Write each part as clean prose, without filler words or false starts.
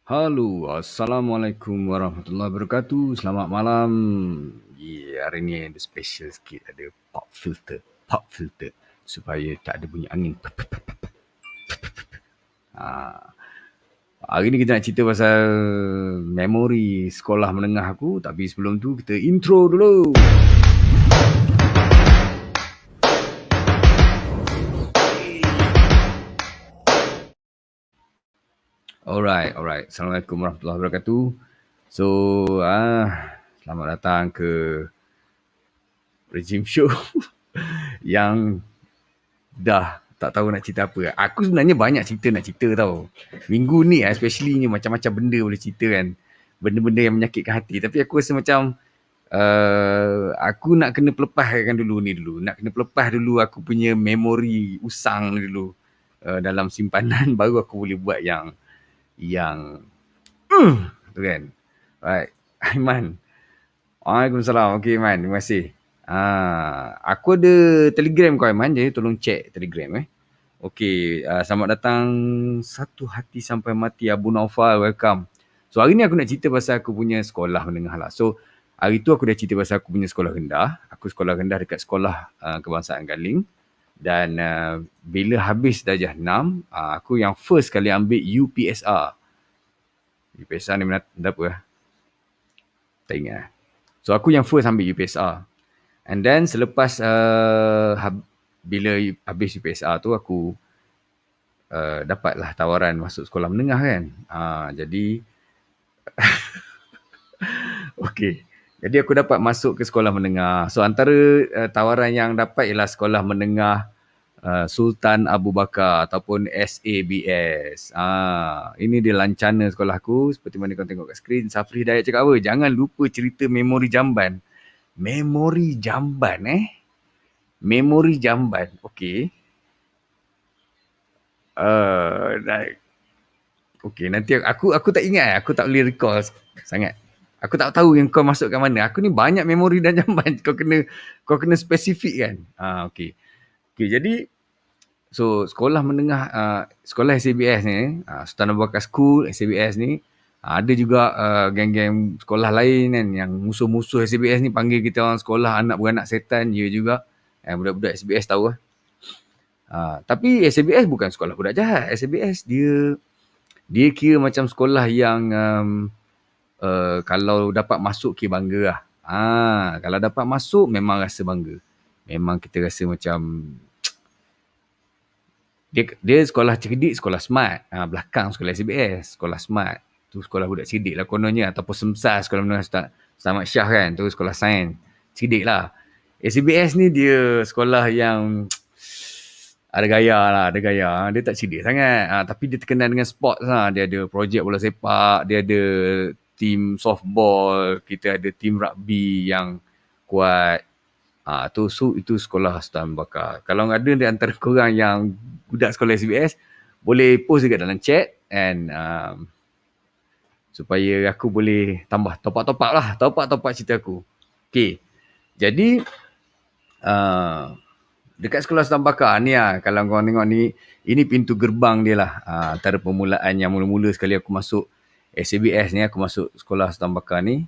Halo, Assalamualaikum warahmatullahi wabarakatuh. Selamat malam. Hari ni ada special sikit. Ada pop filter. Pop filter. Supaya tak ada bunyi angin. Hari ni kita nak cerita pasal memori sekolah menengah aku. Tapi sebelum tu, kita intro dulu. Alright. Assalamualaikum warahmatullahi wabarakatuh. So, selamat datang ke Regime Show yang dah tak tahu nak cerita apa. Aku sebenarnya banyak cerita nak cerita tau. Minggu ni especially ni macam-macam benda boleh cerita kan. Benda-benda yang menyakitkan hati. Tapi aku rasa macam aku nak kena pelepaskan dulu ni dulu. Nak kena pelepah dulu aku punya memori usang dulu. Dalam simpanan baru aku boleh buat yang tu kan. Right. Aiman. Waalaikumsalam. Okay Aiman, terima kasih. Aku ada Telegram kau Aiman, jadi tolong check Telegram Okay, selamat datang Satu Hati Sampai Mati Abu Naufal, welcome. So hari ni aku nak cerita pasal aku punya sekolah menengah lah. So hari tu aku dah cerita pasal aku punya sekolah rendah. Aku sekolah rendah dekat sekolah Kebangsaan Galing. Dan bila habis darjah 6, aku yang first kali ambil UPSR. UPSR ni benda apa? Tak ingat. So aku yang first ambil UPSR. And then selepas bila habis UPSR tu aku dapatlah tawaran masuk sekolah menengah kan. Jadi okey. Jadi aku dapat masuk ke sekolah menengah. So antara tawaran yang dapat ialah sekolah menengah Sultan Abu Bakar ataupun SABS. Ini dia lancana sekolah aku seperti mana kau tengok kat skrin. Safri Hidayat cakap apa? Jangan lupa cerita memori jamban. Memori jamban Memori jamban. Okey. Okey, nanti aku tak ingat, aku tak boleh recall sangat. Aku tak tahu yang kau masuk kat mana. Aku ni banyak memori dan jamban. Kau kena spesifik kan. Okey. Okey, jadi so sekolah menengah sekolah SABS ni, Sultan Abu Bakar School SABS ni, ada juga geng-geng sekolah lain kan yang musuh-musuh SABS ni panggil kita orang sekolah anak beranak setan je juga. Budak-budak SABS tahu lah. Tapi SABS bukan sekolah budak jahat. SABS dia kira macam sekolah yang kalau dapat masuk kira bangga lah. Kalau dapat masuk memang rasa bangga. Memang kita rasa macam dia sekolah cerdik, sekolah smart. Belakang sekolah SABS, sekolah smart. Tu sekolah budak cerdik lah kononnya. Ataupun SEMSA, sekolah menengah Selamat Syah kan. Tu sekolah sains. Cerdik lah. SABS ni dia sekolah yang ada gaya lah, ada gaya. Dia tak cerdik sangat. Tapi dia terkenal dengan sports lah. Dia ada projek bola sepak, dia ada team softball, kita ada team rugby yang kuat. Itu sekolah Sultan Bakar. Kalau ada di antara korang yang budak sekolah SBS, boleh post dekat dalam chat and supaya aku boleh tambah top-up lah. Top-up cerita aku. Okay. Jadi, dekat sekolah Sultan Bakar ni kalau korang tengok ni, ini pintu gerbang dia lah. Antara permulaan yang mula-mula sekali aku masuk SABS ni, aku masuk sekolah Sultan Bakar ni,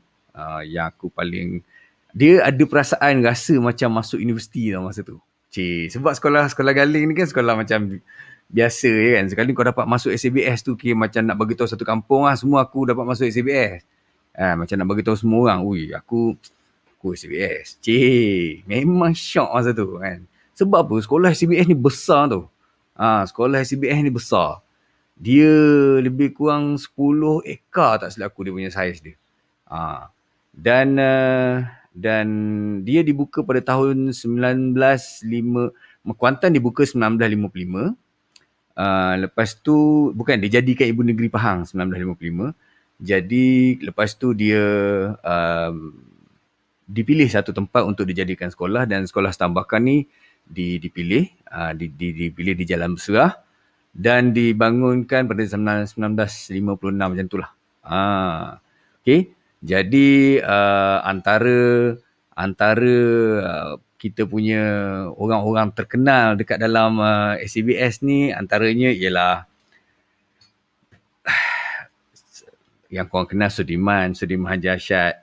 yang aku paling, dia ada perasaan rasa macam masuk universiti tau masa tu. Sebab sekolah Galing ni kan sekolah macam biasa je kan. Sekali kau dapat masuk SABS tu kira macam nak bagi tahu satu kampung lah, semua aku dapat masuk SABS. Macam nak bagi tahu semua orang, aku SABS. Memang syok masa tu kan. Sebab apa? Sekolah SABS ni besar tau. Sekolah SABS ni besar. Dia lebih kurang 10 ekar tak silap aku dia punya saiz dia. Dan dia dibuka pada tahun 1905. Kuantan dibuka 1955. Lepas tu, bukan, dia jadikan Ibu Negeri Pahang 1955. Jadi lepas tu dia dipilih satu tempat untuk dijadikan sekolah, dan sekolah Sultan Bakar ni dipilih di Jalan Berserah dan dibangunkan pada 1956 macam itulah. Okey. Jadi antara kita punya orang-orang terkenal dekat dalam SABS ni, antaranya ialah yang korang kenal Sudirman Haji Arsyad.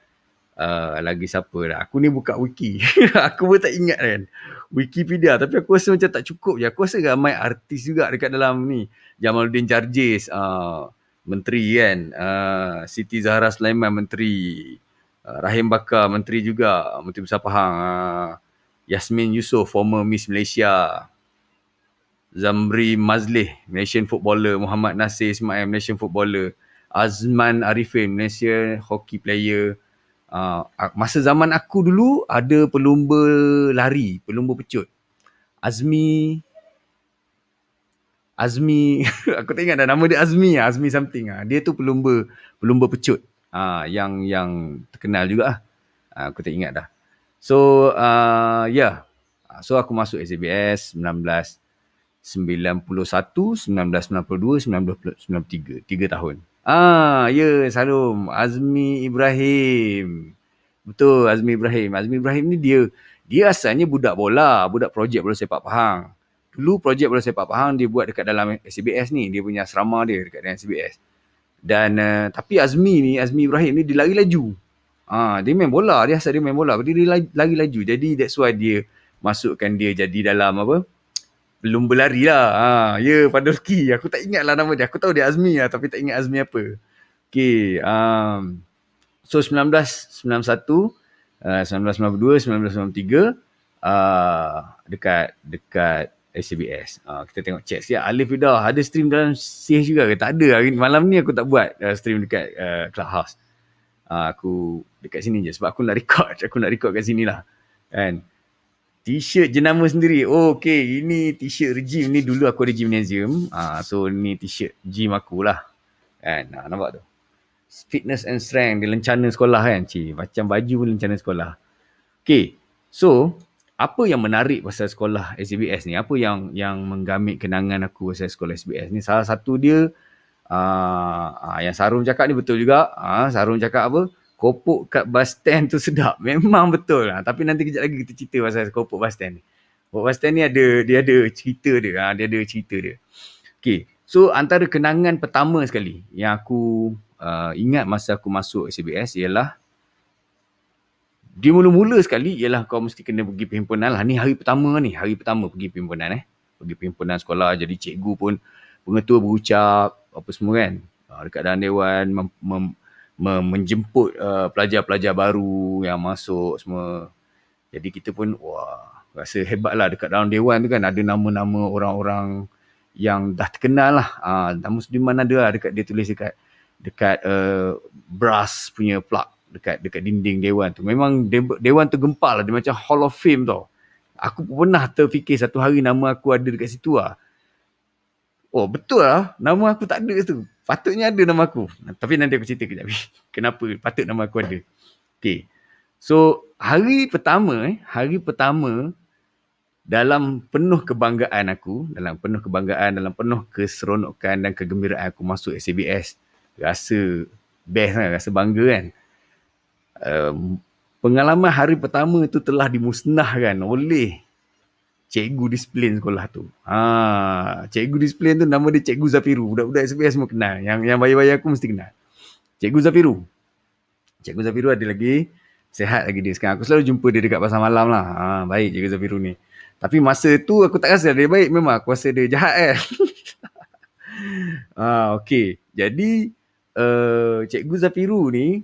Lagi siapa dah. Aku ni buka wiki. Aku pun tak ingat kan. Wikipedia. Tapi aku rasa macam tak cukup je. Aku rasa ramai artis juga dekat dalam ni. Jamaluddin Jarjis. Menteri kan. Siti Zahra Sulaiman Menteri. Rahim Bakar Menteri juga. Menteri Besar Pahang. Yasmin Yusof former Miss Malaysia. Zamri Mazlih, Malaysian footballer. Muhammad Nasir Ismail, Malaysian footballer. Azman Arifin, Malaysia hockey player. Masa zaman aku dulu ada pelumba lari, pelumba pecut. Azmi aku tak ingat dah nama dia. Azmi something. Dia tu pelumba pecut. Yang terkenal juga lah. Aku tak ingat dah. So so aku masuk SABS 1991, 1992, 1993. 3 tahun. Salam. Azmi Ibrahim. Betul, Azmi Ibrahim. Azmi Ibrahim ni dia asalnya budak projek bola sepak Pahang. Dulu projek bola sepak Pahang dia buat dekat dalam SABS ni. Dia punya asrama dia dekat dalam SABS. Dan tapi Azmi Ibrahim ni dia lari laju. Dia main bola, dia main bola. Dia lari laju. Jadi that's why dia masukkan dia jadi dalam belum berlari lah. Padolki. Aku tak ingat lah nama dia. Aku tahu dia Azmi lah, tapi tak ingat Azmi apa. Okay. So 1991, 1992, 1993 dekat SABS. Kita tengok check sikit. Alif Fidah ada stream dalam CH juga ke? Tak ada. Malam ni aku tak buat stream dekat Clubhouse. Aku dekat sini je sebab aku nak record kat sini lah. Kan? T-shirt jenama sendiri. Okay, ini t-shirt regime ni dulu aku ada gymnasium. So ni t-shirt gym aku lah. Kan? Nampak tu? Fitness and strength, dia lencana sekolah kan. Macam baju pun lencana sekolah. Okay, so apa yang menarik pasal sekolah SABS ni? Apa yang menggamit kenangan aku pasal sekolah SABS ni? Salah satu dia, yang Sarum cakap ni betul juga. Sarum cakap apa? Kopok kat bus stand tu sedap. Memang betul. Tapi nanti kejap lagi kita cerita pasal kopok bus stand ni. Kopok bus stand ni dia ada cerita dia. Dia ada cerita dia. Okay, so antara kenangan pertama sekali yang aku ingat masa aku masuk SABS ialah di mula-mula sekali ialah kau mesti kena pergi perhimpunan lah. Ni hari pertama pergi perhimpunan pergi perhimpunan sekolah. Jadi cikgu pun pengetua berucap apa semua kan. Dekat dalam dewan menjemput pelajar-pelajar baru yang masuk semua. Jadi kita pun rasa hebat lah dekat dalam dewan tu kan ada nama-nama orang-orang yang dah terkenal lah. Nama Sudirman ada lah dekat dia tulis dekat brass punya plug dekat dinding dewan tu. Memang dewan tu gempar lah. Dia macam Hall of Fame tau. Aku pernah terfikir satu hari nama aku ada dekat situ lah. Betul lah. Nama aku tak ada tu. Patutnya ada nama aku. Tapi nanti aku cerita kejap. Kenapa patut nama aku ada. Okay. So, hari pertama dalam penuh kebanggaan, dalam penuh keseronokan dan kegembiraan aku masuk SABS. Rasa best kan, rasa bangga kan. Pengalaman hari pertama itu telah dimusnahkan oleh cikgu disiplin sekolah tu. Cikgu disiplin tu nama dia Cikgu Zafiru. Budak-budak SABS semua kenal. Yang bayar-bayar aku mesti kenal. Cikgu Zafiru. Cikgu Zafiru ada lagi. Sehat lagi dia sekarang. Aku selalu jumpa dia dekat pasar malam lah. Baik Cikgu Zafiru ni. Tapi masa tu aku tak rasa dia baik. Memang aku rasa dia jahat kan. Okay. Jadi Cikgu Zafiru ni,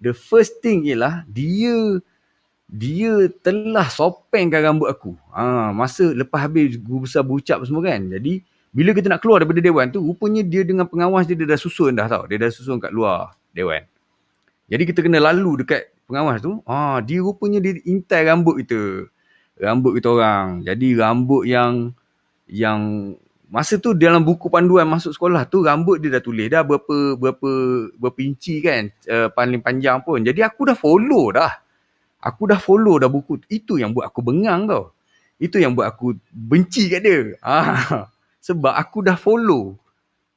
the first thing ialah dia telah sopengkan rambut aku. Masa lepas habis guru besar berucap semua kan. Jadi bila kita nak keluar daripada dewan tu, rupanya dia dengan pengawas dia dah susun dah tau. Dia dah susun kat luar dewan. Jadi kita kena lalu dekat pengawas tu. Dia rupanya dia intai rambut kita. Rambut kita orang. Jadi rambut yang masa tu dalam buku panduan masuk sekolah tu rambut dia dah tulis dah berapa inci kan. Paling panjang pun. Jadi aku dah follow dah. Buku. Itu yang buat aku bengang tau. Itu yang buat aku benci kat dia. Sebab aku dah follow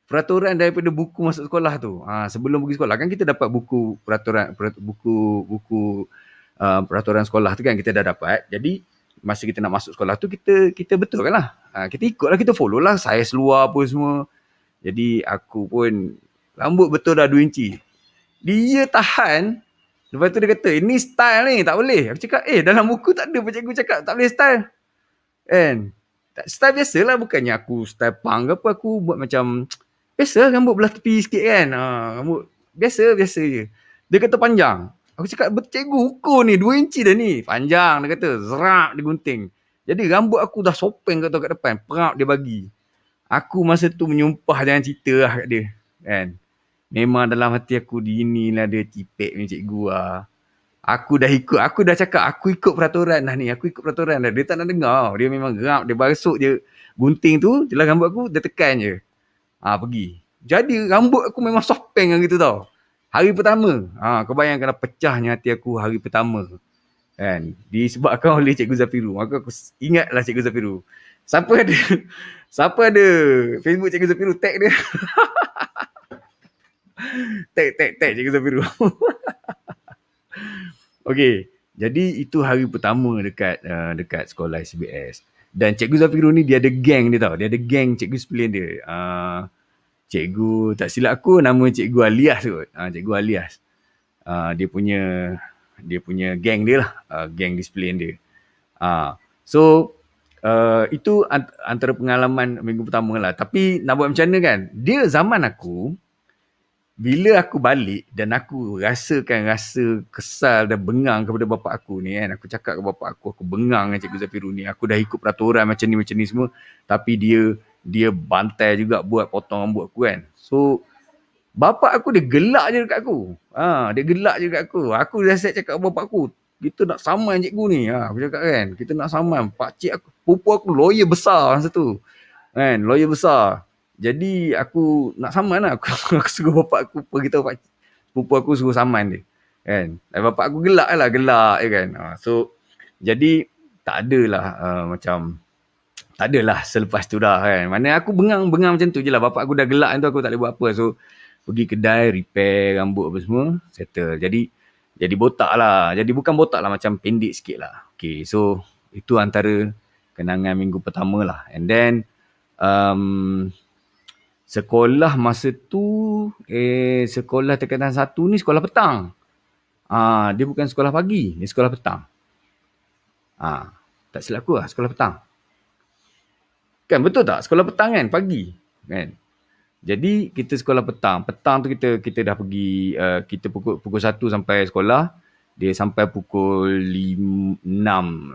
peraturan daripada buku masuk sekolah tu. Sebelum pergi sekolah kan kita dapat buku peraturan sekolah tu kan kita dah dapat. Jadi masa kita nak masuk sekolah tu kita betulkan lah. Kita ikut lah, kita follow lah. Saiz luar apa semua. Jadi aku pun rambut betul dah 2 inci. Dia tahan. Lepas tu dia kata, ini style ni, tak boleh. Aku cakap, dalam buku tak ada pun cikgu cakap tak boleh style. Kan? Style biasa lah, bukannya aku style punk ke apa, aku buat macam, biasa rambut belah tepi sikit kan. Rambut biasa je. Dia kata panjang. Aku cakap, cikgu ukur ni, 2 inci dah ni. Panjang, dia kata, zerak dia gunting. Jadi rambut aku dah sopeng kat depan, perak dia bagi. Aku masa tu menyumpah jangan cerita lah kat dia. Kan? Memang dalam hati aku, inilah dia cipek ni cikgu lah. Aku dah cakap, aku ikut peraturan dah ni. Aku ikut peraturan dah. Dia tak nak dengar. Dia memang gerak, dia basuh je gunting tu, jelas rambut aku, dia tekan je. Pergi. Jadi rambut aku memang sopeng gitu tau. Hari pertama. Kau bayangkan pecahnya hati aku hari pertama. Kan? Disebabkan oleh Cikgu Zafiru. Maka aku ingatlah Cikgu Zafiru. Siapa ada siapa ada Facebook Cikgu Zafiru, tag dia. tag Cikgu Zafiru. Okey. Jadi itu hari pertama dekat sekolah SBS. Dan Cikgu Zafiru ni dia ada geng dia tau. Dia ada geng cikgu sekalian dia. Cikgu, tak silap aku nama Cikgu Alias kot. Cikgu Alias. Dia punya geng dia lah. Geng disiplin dia. So, itu antara pengalaman minggu pertama lah. Tapi nak buat macam mana kan? Dia zaman aku, bila aku balik dan aku rasakan rasa kesal dan bengang kepada bapak aku ni kan. Aku cakap ke bapak aku bengang dengan Cikgu Zafiru ni. Aku dah ikut peraturan macam ni semua. Tapi dia bantai juga buat potong rambut aku kan. So, bapak aku dia gelak je dekat aku. Dia gelak je dekat aku. Aku dah siap cakap bapak aku, kita nak saman cikgu ni. Aku cakap kan, kita nak saman. Pakcik aku, pupu aku lawyer besar masa tu. Kan, lawyer besar. Jadi aku nak saman lah. Aku suruh bapak aku pergi tahu pakcik. Pupu aku suruh saman dia. Kan. Dan bapak aku gelak je kan. So, jadi tak adalah macam, tak adalah selepas tu dah kan. Mana aku bengang macam tu je lah. Bapak aku dah gelak tu, aku tak boleh buat apa. So, pergi kedai, repair rambut apa semua, settle. Jadi botak lah. Jadi bukan botak lah, macam pendek sikit lah. Okay, so itu antara kenangan minggu pertama lah. And then, sekolah masa tu, sekolah tingkatan 1 ni sekolah petang. Dia bukan sekolah pagi, dia sekolah petang. Tak silap aku lah, sekolah petang. Kan betul tak? Sekolah petang kan, pagi. Kan? Jadi kita sekolah petang. Petang tu kita dah pergi, kita pukul 1 sampai sekolah. Dia sampai pukul 6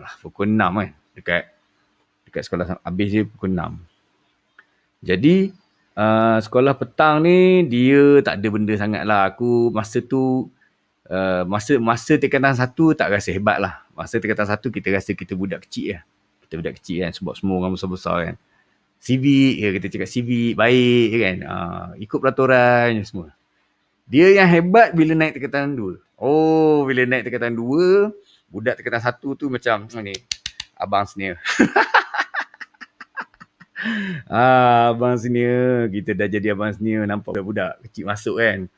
lah. Pukul 6 kan. Dekat sekolah. Habis dia pukul 6. Jadi sekolah petang ni dia tak ada benda sangat lah. Aku masa tu, masa tingkatan 1 tak rasa hebat lah. Masa tingkatan 1 kita rasa kita budak kecil lah. Kita budak kecil kan. Sebab semua orang besar-besar kan. Civic, kita cakap civic, baik kan. Ikut peraturan semua. Dia yang hebat bila naik tingkatan 2. Bila naik tingkatan 2, budak tingkatan 1 tu macam ni, abang senior. Abang senior, kita dah jadi abang senior, nampak budak kecil masuk kan.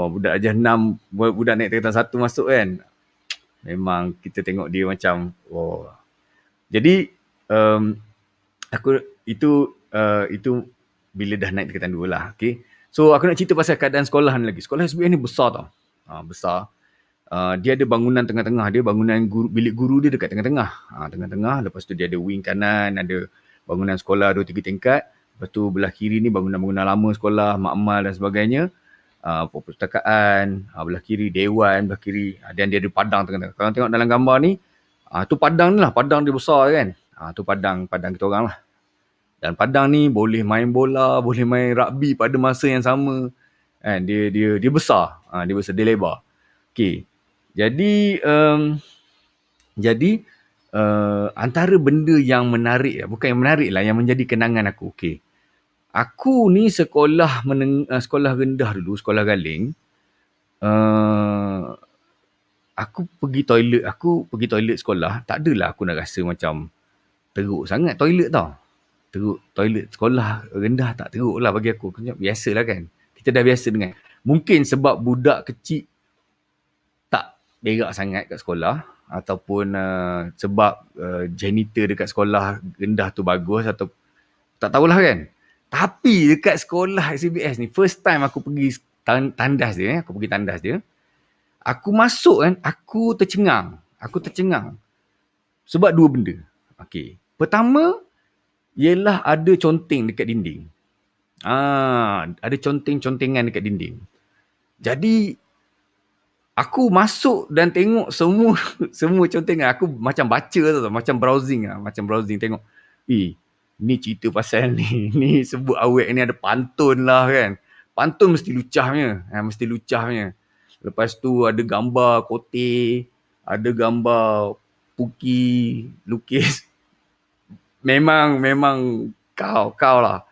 Budak ajar 6, budak naik tingkatan 1 masuk kan. Memang kita tengok dia macam, Jadi, aku itu bila dah naik tingkatan 2 lah. Okay. So aku nak cerita pasal keadaan sekolah ni lagi. Sekolah SBM ni besar tau. Besar. Dia ada bangunan tengah-tengah. Dia bangunan bilik guru dia dekat tengah-tengah. Tengah-tengah. Lepas tu dia ada wing kanan. Ada bangunan sekolah 2-3 tingkat. Lepas tu belah kiri ni bangunan-bangunan lama sekolah. Makmal dan sebagainya. Perpustakaan. Belah kiri dewan. Belah kiri. Dan dia ada padang tengah-tengah. Kalau tengok dalam gambar ni. Tu padang ni lah. Padang dia besar kan. Tu padang kita orang lah. Dan padang ni boleh main bola, boleh main rugby pada masa yang sama. Kan, dia besar. Dia besar, dia lebar. Okey. Jadi antara benda yang menarik, bukan yang menarik lah, yang menjadi kenangan aku. Okey. Aku ni sekolah rendah dulu, sekolah Galing. Aku pergi toilet sekolah, tak adalah aku nak rasa macam teruk sangat toilet tau. Teruk toilet sekolah rendah tak teruk lah bagi aku. Biasalah kan. Kita dah biasa dengan. Mungkin sebab budak kecil tak berak sangat kat sekolah. Ataupun sebab janitor dekat sekolah rendah tu bagus. Tak tahulah kan. Tapi dekat sekolah SBS ni, first time aku pergi tandas dia, aku pergi tandas dia. Aku masuk kan, aku tercengang. Sebab dua benda. Okey. Pertama, ialah ada conteng dekat dinding. Ada conteng-contengan dekat dinding. Jadi, aku masuk dan tengok semua semua contengan. Aku macam baca tau, macam browsing tengok. Ni cerita pasal ni. Ni sebut awet ni ada pantun lah kan. Pantun mesti lucahnya. Lepas tu ada gambar kote, ada gambar puki, lukis. Memang kau lah.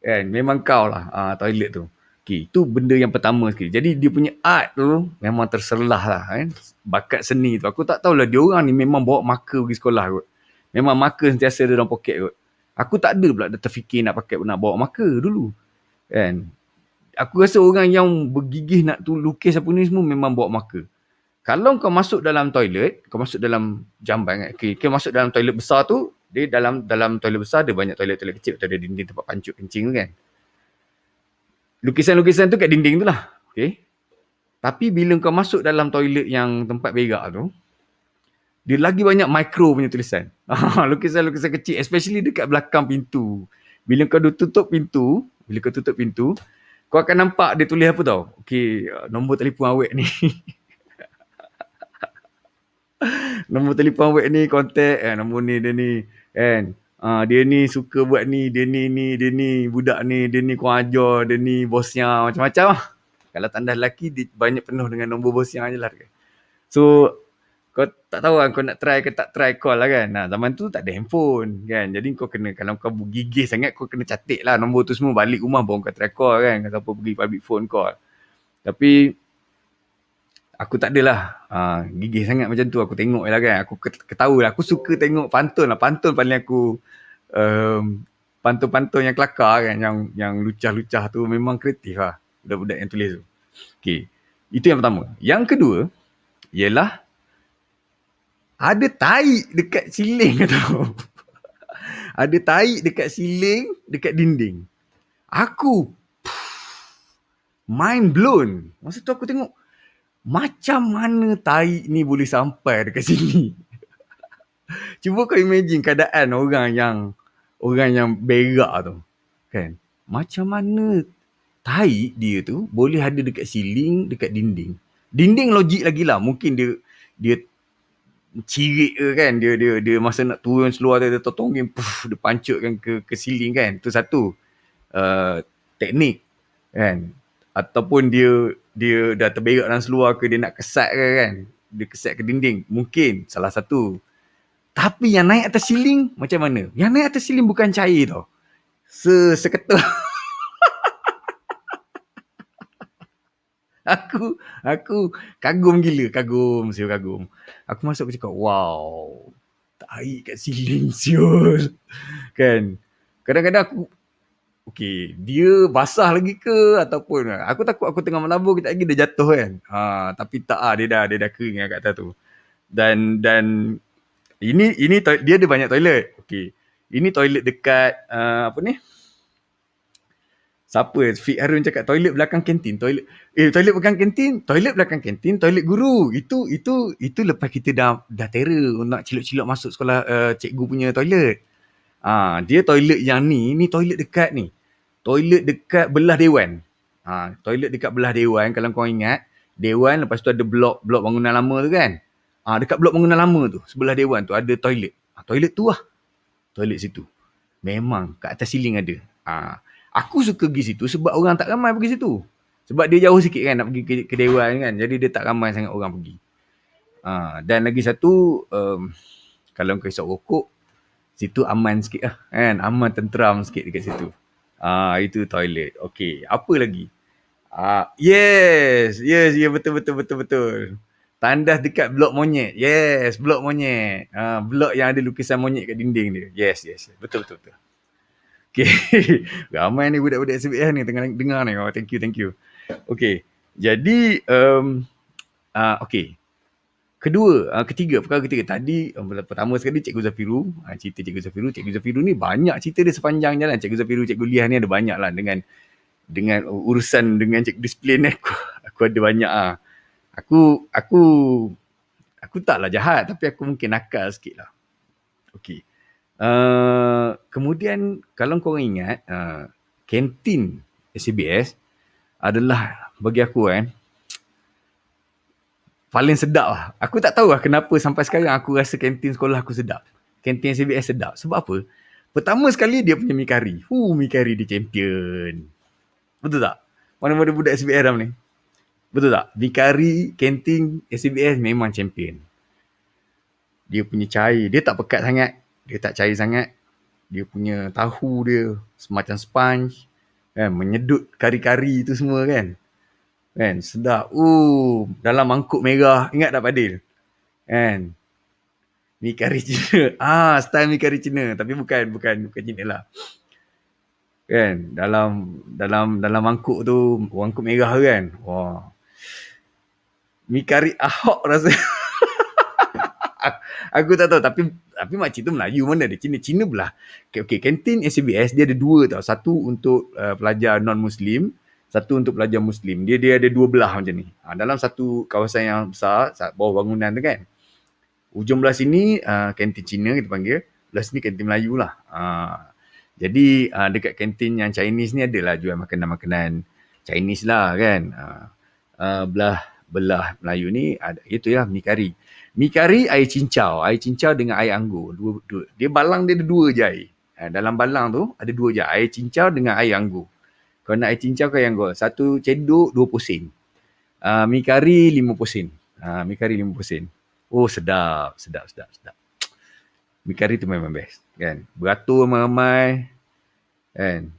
Kan? Memang kau lah toilet tu. Okay, itu benda yang pertama sekali. Jadi dia punya art tu memang terserlah lah kan. Bakat seni tu. Aku tak tahulah dia orang ni memang bawa marker pergi sekolah kot. Memang marker sentiasa ada dalam poket kot. Aku tak ada pula dah terfikir nak bawa marker dulu. Kan? Aku rasa orang yang bergigih nak tu lukis apa ni semua memang bawa marker. Kalau kau masuk dalam toilet, kau masuk dalam jamban, kau masuk dalam toilet besar tu, dia dalam toilet besar ada banyak toilet-toilet kecil, ada dinding tempat pancut kencing tu kan. Lukisan-lukisan tu kat dinding tu lah. Okay. Tapi bila kau masuk dalam toilet yang tempat berak tu, dia lagi banyak micro punya tulisan. Lukisan-lukisan kecil, especially dekat belakang pintu. Bila kau tutup pintu, kau akan nampak dia tulis apa tau. Okay, nombor telefon awet ni. Nombor telefon awet ni, kontak, nombor ni, dia ni. Kan? Dia ni suka buat ni, dia ni budak ni, dia ni kurang ajar, dia ni bosnya, macam-macam lah. Kalau tandas lelaki, dia banyak penuh dengan nombor bosnya je lah. So, kau tak tahu kan kau nak try ke tak try call lah kan. Zaman tu tak ada handphone kan. Jadi kau kena, kalau kau gigih sangat, kau kena catik lah nombor tu semua balik rumah baru kau try call kan. Kau siapa pergi public phone call. Tapi, aku tak adalah gigih sangat macam tu. Aku tengok je lah kan. Aku ketahui lah. Aku suka tengok pantun lah. Pantun paling aku, pantun-pantun yang kelakar kan. Yang lucah-lucah tu memang kreatif lah. Budak-budak yang tulis tu. Okay. Itu yang pertama. Yang kedua, ialah ada tai dekat siling tau. Ada tai dekat siling, dekat dinding. Aku mind blown. Masa tu aku tengok, macam mana tai ni boleh sampai dekat sini? Cuba kau imagine keadaan orang yang berak tu. Kan? Macam mana tai dia tu boleh ada dekat siling, dekat dinding. Dinding logik lagi lah. Mungkin dia cirit ke kan, dia masa nak turun seluar dia totongin, dia pancutkan ke siling kan. Tu satu teknik kan. Ataupun dia dah terberak dalam seluar ke, dia nak kesat ke kan, dia kesat ke dinding, mungkin salah satu. Tapi yang naik atas siling macam mana? Yang naik atas siling bukan cair tau, seketul. Aku kagum gila, kagum. Aku masuk aku cakap, wow, tahi kat siling siul. Kan? Kadang-kadang aku, okay, dia basah lagi ke ataupun aku takut aku tengah menabur kejap lagi dia jatuh kan. Tapi tak dia dah kering kat atas tu. Dan ini dia ada banyak toilet. Okay. Ini toilet dekat apa ni? Siapa? Fik Harun cakap toilet belakang kantin, toilet belakang kantin, toilet guru. Itu lepas kita dah terror nak cilok-cilok masuk sekolah cikgu punya toilet. Dia toilet yang ni toilet dekat ni. Toilet dekat belah dewan. Toilet dekat belah dewan, kalau kau ingat, dewan lepas tu ada blok bangunan lama tu kan. Dekat blok bangunan lama tu, sebelah dewan tu ada toilet. Toilet tu lah. Toilet situ. Memang kat atas siling ada. Aku suka pergi situ sebab orang tak ramai pergi situ. Sebab dia jauh sikit kan nak pergi ke dewan kan. Jadi dia tak ramai sangat orang pergi. Dan lagi satu, kalau kau isap rokok, situ aman sikit lah kan. Aman tenteram sikit dekat situ. Itu toilet. Okay, apa lagi? Yes, betul. Tandas dekat blok monyet. Yes, blok monyet. Blok yang ada lukisan monyet kat dinding dia. Yes. Betul. Okay. Ramai ni budak-budak SBH ni tengah dengar ni. Thank you. Okay. Jadi, okay. Perkara ketiga. Tadi, pertama sekali Cikgu Zafiru. Cerita Cikgu Zafiru. Cikgu Zafiru ni banyak cerita dia sepanjang jalan. Cikgu Zafiru, Cikgu Liah ni ada banyak lah dengan dengan urusan dengan cikgu disiplin ni aku ada banyak ah. Aku taklah jahat, tapi aku mungkin nakal sikit lah. Okey. Kemudian kalau korang ingat, kantin SABS adalah bagi aku paling sedap lah. Aku tak tahu lah kenapa sampai sekarang aku rasa kantin sekolah aku sedap. Kantin SABS sedap. Sebab apa? Pertama sekali dia punya mi kari. Mi kari dia champion. Betul tak? Mana-mana budak SABS Ram ni. Betul tak? Mi kari kantin SABS memang champion. Dia punya cair, dia tak pekat sangat. Dia tak cair sangat. Dia punya tahu dia semacam sponge. Kan? Menyedut kari-kari tu semua kan. Kan? Sedap. Dalam mangkuk merah. Ingat tak Fadil? Kan? Mi kari Cina. Style mi kari Cina. Tapi bukan Cina lah. Kan? Dalam mangkuk tu, mangkuk merah kan. Wah. Mi kari Ahok rasa. Aku tak tahu, tapi makcik tu Melayu, mana ada Cina belah. Okay, kantin SABS dia ada dua tau. Satu untuk pelajar non-Muslim, satu untuk pelajar Muslim. Dia ada dua belah macam ni. Dalam satu kawasan yang besar, bawah bangunan tu kan. Ujung belah sini kantin Cina kita panggil, belah sini kantin Melayu lah. Jadi dekat kantin yang Chinese ni adalah jual makanan-makanan Chinese lah kan. Belah Melayu ni ada itu ya, mi kari. Mi kari air cincau dengan air anggur. Dua. Dia balang dia ada dua je air. Dalam balang tu ada dua je, air cincau dengan air anggur. Kalau nak air cincau ke air anggur, satu cendok 20 sen. Mi kari 50 sen. Mi kari 50 sen. Sedap. Mi kari tu memang best kan. Beratur ramai-ramai kan.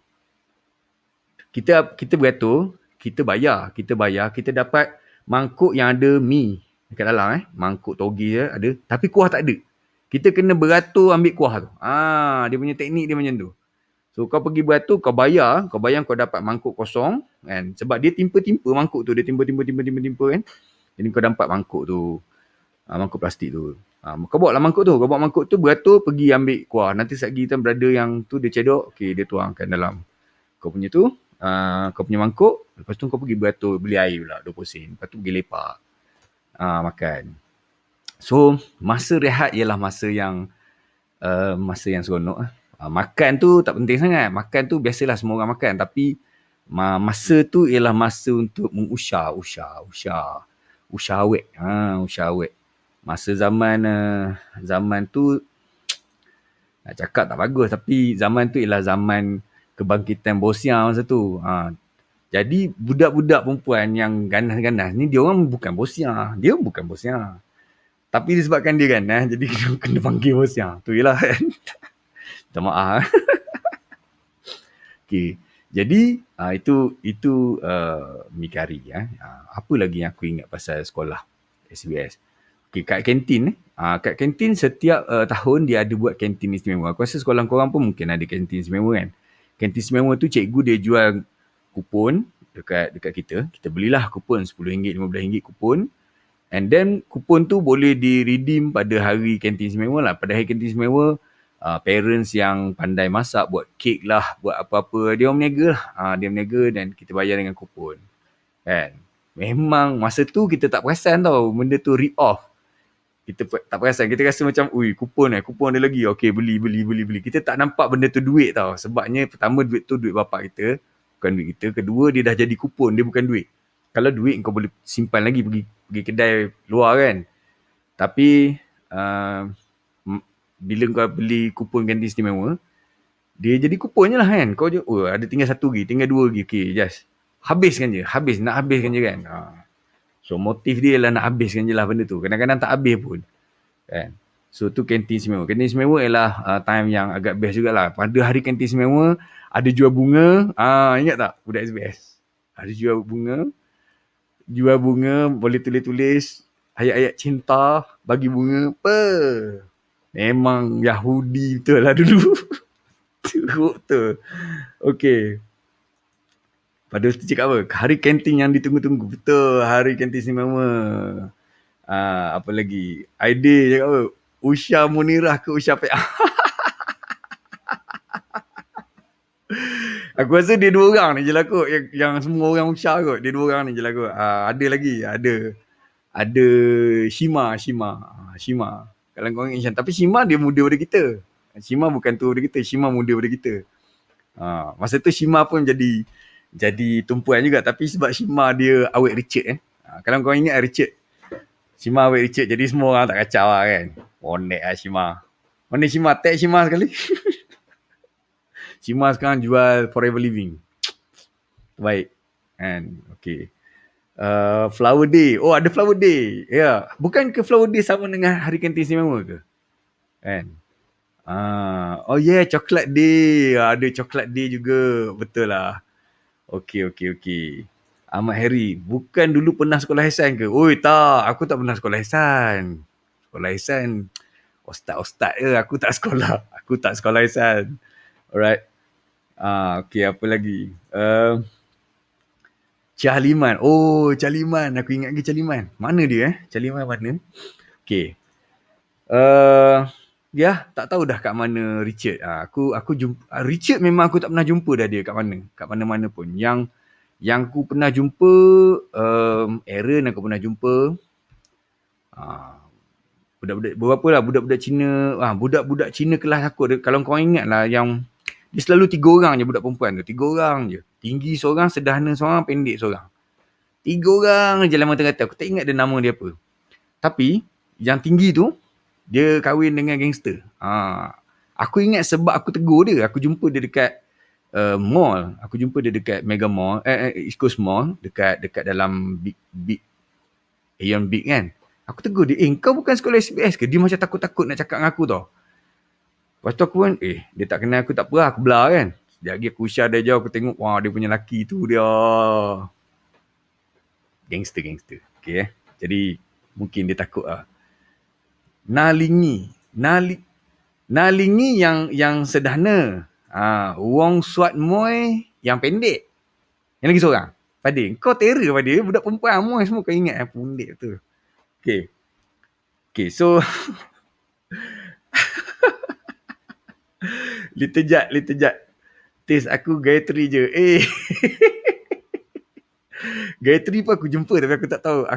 Kita beratur, kita bayar, kita dapat mangkuk yang ada mi dekat dalam mangkuk togi je ada, tapi kuah tak ada. Kita kena beratur ambil kuah tu. Dia punya teknik dia macam tu. So kau pergi beratur, kau bayar kau dapat mangkuk kosong kan, sebab dia timpa-timpa mangkuk tu, dia timpa kan. Jadi kau dapat mangkuk tu, mangkuk plastik tu. Kau bawa lah mangkuk tu, beratur pergi ambil kuah. Nanti sekali kita berada yang tu dia cedok, okey dia tuangkan dalam kau punya tu, kau punya mangkuk. Lepas tu kau pergi beratur beli air pula 20 sen. Lepas tu pergi lepak makan. So masa rehat ialah masa yang seronok. Makan tu tak penting sangat. Makan tu biasalah semua orang makan, tapi masa tu ialah masa untuk mengusah awet. Usah awet. Masa zaman tu nak cakap tak bagus, tapi zaman tu ialah zaman kebangkitan Bosnia masa tu. Jadi budak-budak perempuan yang ganas-ganas ni, dia orang bukan Bosnia. Tapi disebabkan dia ganas, jadi kena panggil Bosnia. Tu ialah kan. Minta maaf. Okay. Jadi itu mi kari. Apa lagi yang aku ingat pasal sekolah SABS? Okay, kat kantin setiap tahun dia ada buat kantin istimewa. Aku rasa sekolah korang pun mungkin ada kantin istimewa kan. Kantin istimewa tu cikgu dia jual kupon dekat kita. Kita belilah kupon RM10, RM15 kupon. And then kupon tu boleh di-redeem pada hari kantin istimewa lah. Pada hari kantin istimewa, parents yang pandai masak, buat kek lah, buat apa-apa, dia orang berniaga lah. Dia berniaga dan kita bayar dengan kupon. Kan? Memang masa tu kita tak perasan tau benda tu rip off. Kita tak perasan. Kita rasa macam, kupon ada lagi. Okay, beli. Kita tak nampak benda tu duit tau. Sebabnya pertama duit tu duit bapak kita. Bukan duit kita. Kedua dia dah jadi kupon. Dia bukan duit. Kalau duit kau boleh simpan lagi pergi kedai luar kan. Tapi bila kau beli kupon kantin istimewa, dia jadi kupon je lah kan. Kau je, ada tinggal satu lagi, tinggal dua lagi. Okay, just habiskan je. Nak habiskan je kan. So motif dia ialah nak habiskan je lah benda tu. Kadang-kadang tak habis pun. Kan? So tu kantin istimewa. Kantin istimewa ialah time yang agak best jugalah. Pada hari kantin istimewa, ada jual bunga. Ingat tak budak SBS? Ada jual bunga, boleh tulis-tulis ayat-ayat cinta, bagi bunga. Memang Yahudi betul lah dulu. Teruk tu. Okay. Pada tu cakap apa? Hari kantin yang ditunggu-tunggu. Betul, hari kantin istimewa. Apa lagi? Idea cakap apa? Usha Munirah ke Usha Peah? Aku rasa dia dua orang ni je lah kot. Yang semua orang usah kot. Dia dua orang ni je lah kot. Ada lagi. Ada Shima. Kalau kau ingat Ishan. Tapi Shima dia muda daripada kita. Shima bukan tua daripada kita. Shima muda daripada kita. Masa tu Shima pun jadi tumpuan juga. Tapi sebab Shima dia awet Richard kan. Kalau kau ingat Richard. Shima awet Richard. Jadi semua orang tak kacau lah kan. Bonek lah Shima. Mana Shima? Tag Shima sekali. Shima sekarang jual Forever Living. Baik. And okay. Flower Day. Oh, ada Flower Day. Ya. Yeah. Bukan ke Flower Day sama dengan Hari Kantin Istimewa ke? Kan? Oh yeah, Chocolate Day. Ada Chocolate Day juga. Betul lah. Okay. Ahmad Harry. Bukan dulu pernah sekolah Ihsan ke? Oi, tak. Aku tak pernah sekolah Ihsan. Sekolah Ihsan. Ustaz je. Aku tak sekolah Ihsan. Alright. Okay, apa lagi? Cahliman. Oh, Cahliman. Aku ingat ke Cahliman. Mana dia Cahliman mana? Okay. Ya, tak tahu dah kat mana Richard. Aku jumpa Richard, memang aku tak pernah jumpa dah dia kat mana. Kat mana-mana pun. Yang aku pernah jumpa Aaron aku pernah jumpa. Budak-budak Cina, budak-budak Cina kelas aku. Kalau kau ingat lah yang dia selalu 3 orang je budak perempuan tu. 3 orang je. Tinggi seorang, sederhana seorang, pendek seorang. 3 orang je dalam mata-mata. Aku tak ingat dia nama dia apa. Tapi yang tinggi tu dia kahwin dengan gangster. Aku ingat sebab aku tegur dia. Aku jumpa dia dekat mall. Aku jumpa dia dekat Mega Mall, East Coast Mall, dekat dalam big Aeon Big kan. Aku tegur dia, kau bukan sekolah SBS ke? Dia macam takut-takut nak cakap dengan aku tau. Lepas tu aku pun, dia tak kenal aku, tak apa, aku belah kan. Sekejap lagi aku usia dia jauh, aku tengok, wah dia punya laki tu dia. Gangster. Okay Jadi, mungkin dia takut lah. Nalingi yang sederhana. Wong Suat Moy yang pendek. Yang lagi seorang. Fadil. Kau terror Fadil. Budak perempuan Moy semua kau ingat pendek tu. Okay, so Little Jat. Tis aku Gayatri je. Gayatri pun aku jumpa tapi aku tak tahu.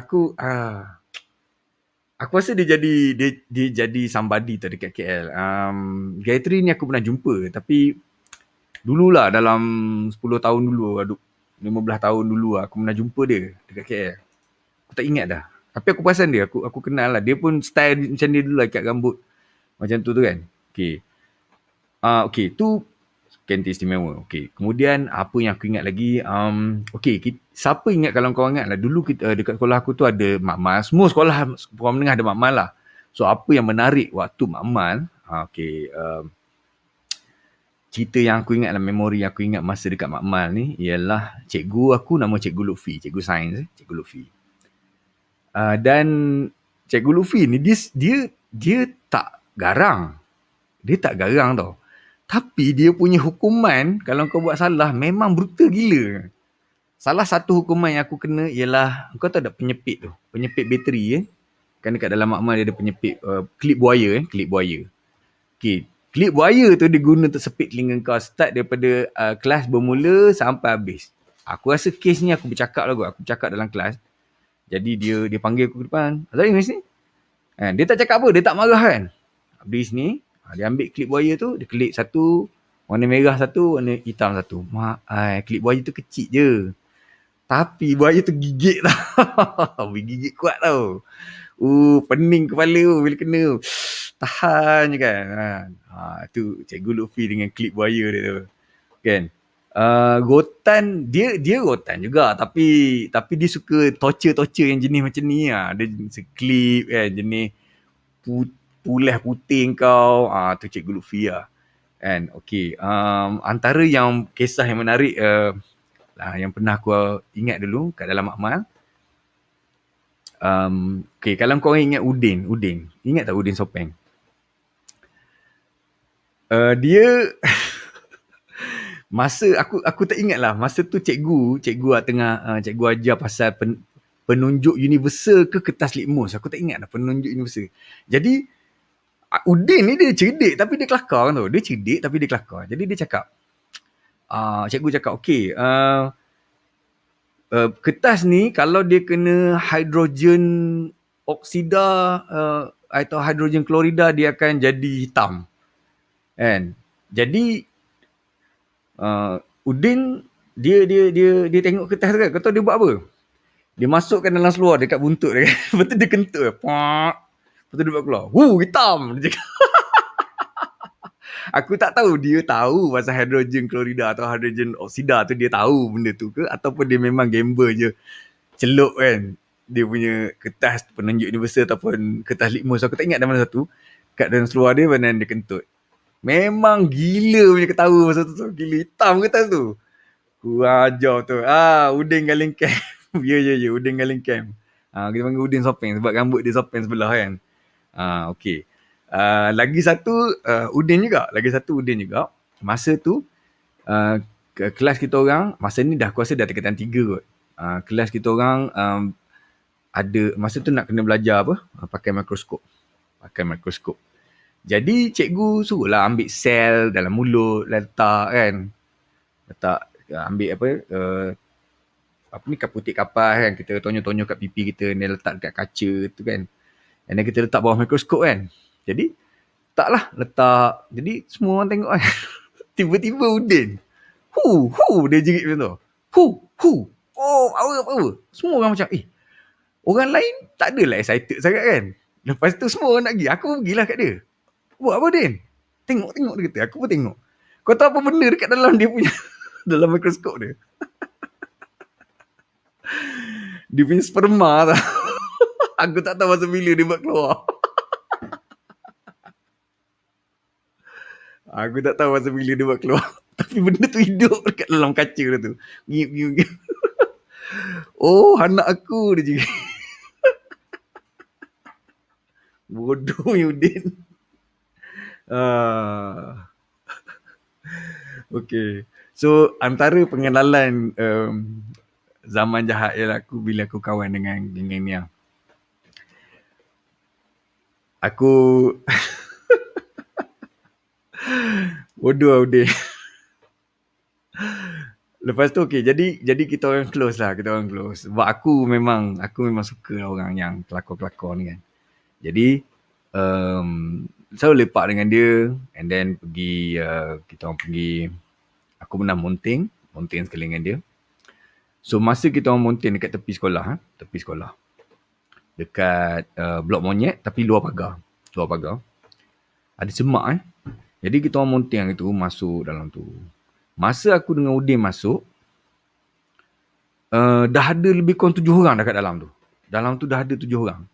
Aku rasa dia jadi somebody tu dekat KL. Gayatri ni aku pernah jumpa tapi dululah dalam 10 tahun dulu, 15 tahun dulu aku pernah jumpa dia dekat KL. Aku tak ingat dah. Tapi aku perasan dia, aku kenal lah. Dia pun style macam dia dulu lah, ikat rambut macam tu kan. Okay, tu Kantin Istimewa. Okay, kemudian apa yang aku ingat lagi? Siapa ingat, kalau kau ingat lah, dulu kita dekat sekolah aku tu ada makmal. Semua sekolah sekolah menengah ada makmal lah. So apa yang menarik waktu makmal? Cerita yang aku ingat lah, memori yang aku ingat masa dekat makmal ni ialah cikgu aku nama Cikgu Lutfi, cikgu sains, Cikgu Lutfi. Dan Cikgu Lutfi ni dia tak garang. Dia tak garang tau. Tapi dia punya hukuman, kalau kau buat salah, memang brutal gila. Salah satu hukuman yang aku kena ialah, kau tahu tak penyepit tu? Penyepit bateri kan? Kan dekat dalam makmal dia ada penyepit, klip buaya klip buaya. Okay, klip buaya tu dia guna untuk sepit telinga kau. Start daripada kelas bermula sampai habis. Aku rasa kes ni aku bercakap lah kot. Aku bercakap dalam kelas. Jadi dia panggil aku ke depan. Azari mesti. Dia tak cakap apa. Dia tak marah kan. Habis ni, dia ambil klip buaya tu. Dia kelip satu. Warna merah satu. Warna hitam satu. Klip buaya tu kecil je. Tapi buaya tu gigit tau. Gigit kuat tau. Pening kepala tu bila kena. Tahan je kan. Tu Cikgu Lutfi dengan klip buaya dia tu. Kan. Rotan dia rotan juga tapi dia suka torture yang jenis macam ni lah. Dia klip kan jenis pulih putih kau. Tu Cikgu Lutfi lah. Kan. Okay. Antara yang kisah yang menarik yang pernah aku ingat dulu kat dalam makmal. Okay, kalau kau ingat Udin. Ingat tak Udin Sopeng? Dia masa aku tak ingat lah. Masa tu cikgu tengah cikgu ajar pasal penunjuk universal ke kertas litmus. Aku tak ingat lah penunjuk universal. Jadi Udin ni dia cerdik tapi dia kelakar kan tau. Dia cerdik tapi dia kelakar. Jadi dia cakap, Cikgu cakap, okey, kertas ni kalau dia kena hidrogen oksida atau hidrogen klorida, dia akan jadi hitam. Kan? Jadi Udin dia tengok kertas tu kan. Kau tahu dia buat apa? Dia masukkan dalam seluar dekat buntut dia kan. Lepas tu dia kentut. Pak. Lepas tu dia buat keluar. Hitam. Dia cakap. Aku tak tahu dia tahu pasal hidrogen klorida atau hidrogen oksida tu, dia tahu benda tu ke, ataupun dia memang gamble je, celup kan dia punya kertas penunjuk universal ataupun kertas litmus. Aku tak ingat dah mana satu. Kat dalam seluar dia, dan dia kentut. Memang gila punya ketawa pasal tu. Gila hitam kertas tu. Ajar tu. Udin Galing Camp. Ya. Udin Galing Camp. Kita panggil Udin Sopeng sebab rambut dia sopeng sebelah kan. Okay. Lagi satu Udin juga. Masa tu kelas kita orang, masa ni dah aku rasa dah tingkatan 3 kot. Kelas kita orang ada, masa tu nak kena belajar apa? Pakai mikroskop. Jadi cikgu suruhlah ambil sel dalam mulut, letak kan. Ambil apa ni, kaputik kapas kan, kita tonyo-tonyo kat pipi kita, ni letak dekat kaca tu kan. And then kita letak bawah mikroskop kan. Jadi taklah letak. Jadi semua orang tengok kan. Tiba-tiba Udin. Dia jerit macam tu. Power. Semua orang macam, orang lain tak adalah excited sangat kan. Lepas tu semua orang nak pergi. Aku pun pergilah kat dia. Buat apa Din? Tengok dia kata. Aku pun tengok. Kau tahu apa benda dekat dalam dia punya dalam mikroskop dia? Dia punya sperma tau. Aku tak tahu masa bila dia buat keluar. Tapi benda tu hidup dekat dalam kaca dia tu. Ngiup. Anak aku dia je. Bodoh Udin. Okay. So antara pengenalan zaman jahat ialah aku bila aku kawan dengan Nia. Aku bodoh Udin. Lepas tu jadi kita orang close. Sebab aku memang suka orang yang kelakor-kelakor ni kan. Jadi selalu lepak dengan dia, and then pergi kita orang pergi, aku pernah mountain sekali dengan dia. So masa kita orang mountain dekat tepi sekolah, dekat blok monyet tapi luar pagar. Ada semak Jadi kita orang mountain itu masuk dalam tu. Masa aku dengan Udin masuk, dah ada lebih kurang 7 orang dekat dalam tu. Dalam tu dah ada 7 orang.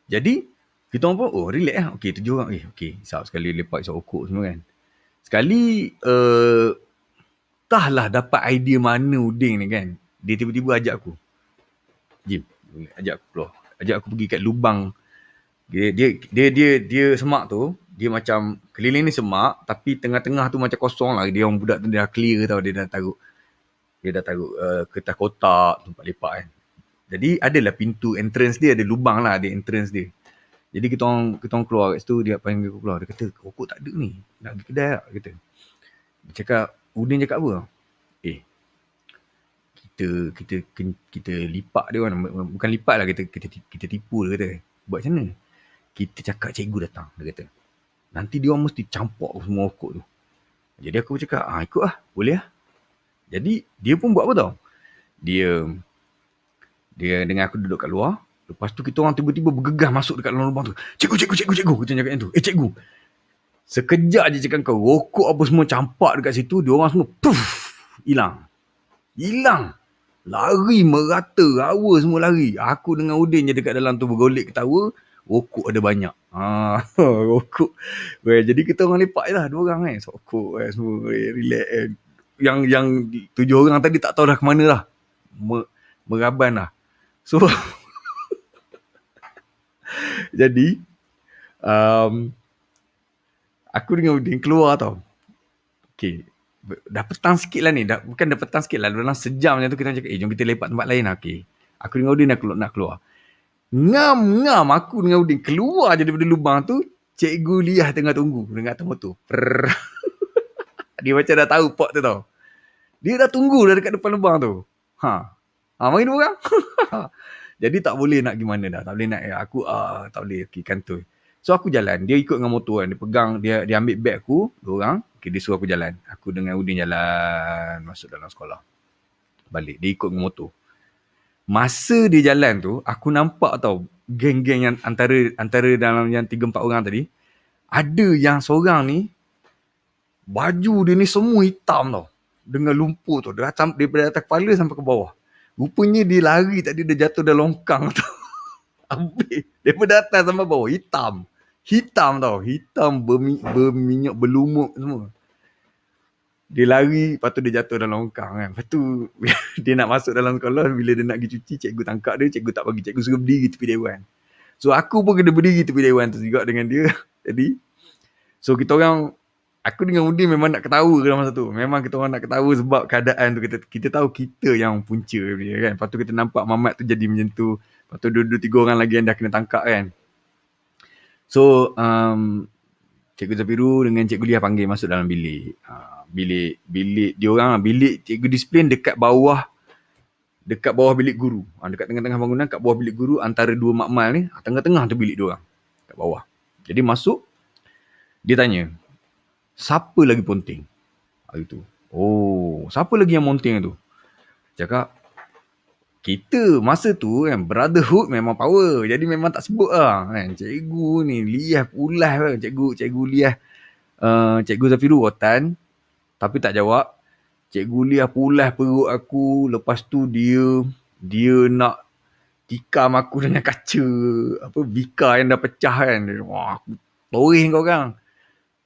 Jadi kita orang pun relax lah. Okay, 7 orang. Okay, sahab sekali lepak isap okok semua kan. Sekali entahlah dapat idea mana Udin ni kan. Dia tiba-tiba ajak aku. Jim, ajak aku keluar. Ajak aku pergi kat lubang. Dia semak tu, dia macam keliling ni semak, tapi tengah-tengah tu macam kosong lah. Dia orang budak tu dia dah clear tau. Dia dah taruh kertas kotak tempat lepak kan. Jadi adalah pintu entrance dia, ada lubang lah, ada entrance dia. Jadi kita orang keluar kat situ, dia panggil aku keluar. Dia kata, rokok tak ada ni. Nak pergi kedai tak? Dia cakap, Udin cakap apa? Kita lipat dia kan. Bukan lipat lah, kita tipu dia kata. Buat macam mana? Kita cakap cikgu datang, dia kata. Nanti dia orang mesti campak semua rokok tu. Jadi aku cakap, ikut lah, boleh lah. Jadi dia pun buat apa tau? Dia dengan aku duduk kat luar. Lepas tu kita orang tiba-tiba bergegas masuk dekat dalam lubang tu. Cikgu. Kita cakap macam tu. Cikgu. Sekejap je cakap kau. Rokok apa semua campak dekat situ. Dia orang semua hilang. Lari merata. Rawa semua lari. Aku dengan Udin je dekat dalam tu bergolek ketawa. Rokok ada banyak. Rokok. Jadi kita orang lepak je lah. 2 orang kan. Rokok semua. Relax kan. Yang 7 orang tadi tak tahu dah ke mana lah. Meraban lah. So jadi aku dengan Udin keluar tau. Okay, dah petang sikit lah ni. Bukan dah petang sikit lah. Dalam sejam macam tu kita cakap, jom kita lepak tempat lain lah. Okay. Aku dengan Udin nak keluar. Ngam aku dengan Udin keluar je daripada lubang tu. Cikgu Liah tengah tunggu dengan atas motor. Dia macam dah tahu pot tu tau. Dia dah tunggu dah dekat depan lubang tu. Main dua orang. Jadi tak boleh nak gimana dah. Tak boleh nak, aku tak boleh, okay, kantoi. So aku jalan, dia ikut dengan motor kan. Dia pegang, dia ambil beg aku, dua orang. Okay, dia suruh aku jalan. Aku dengan Udin jalan masuk dalam sekolah. Balik, dia ikut dengan motor. Masa dia jalan tu, aku nampak tau, geng-geng yang antara dalam yang 3-4 orang tadi, ada yang seorang ni, baju dia ni semua hitam tau. Dengan lumpur tu, daripada atas kepala sampai ke bawah. Rupanya dia lari tadi, dia jatuh dalam longkang tau. Habis, daripada atas sampai bawah, hitam. Hitam tau, hitam berminyak, berlumuk semua. Dia lari, lepas tu dia jatuh dalam longkang kan. Lepas tu dia nak masuk dalam sekolah, bila dia nak pergi cuci, cikgu tangkap dia, cikgu tak bagi, cikgu suruh berdiri tepi dewan. So aku pun kena berdiri tepi dewan tu juga dengan dia. Jadi, so kita orang, aku dengan Udin memang nak ketawa ke masa tu. Memang kita orang nak ketawa sebab keadaan tu, kita tahu kita yang punca dia kan. Lepas tu kita nampak Mamat tu jadi macam tu. Lepas tu dua-dua 3 orang lagi yang dah kena tangkap kan. So, Cikgu Zafiru dengan Cikgu Liah panggil masuk dalam bilik. Bilik diorang, bilik Cikgu Disiplin dekat bawah bilik guru. Dekat tengah-tengah bangunan, kat bawah bilik guru, antara dua makmal ni, tengah-tengah tu bilik diorang. Kat bawah. Jadi masuk, dia tanya, siapa lagi ponting? Hari tu. Siapa lagi yang monting tu? Cakap, kita masa tu kan, brotherhood memang power. Jadi memang tak sebut lah kan. Cikgu ni, Liah pulas kan. Cikgu Liah, Cikgu Zafiru rotan, tapi tak jawab. Cikgu Liah pulas perut aku. Lepas tu dia nak tikam aku dengan kaca, bika yang dah pecah kan. Wah, aku toreh kau orang.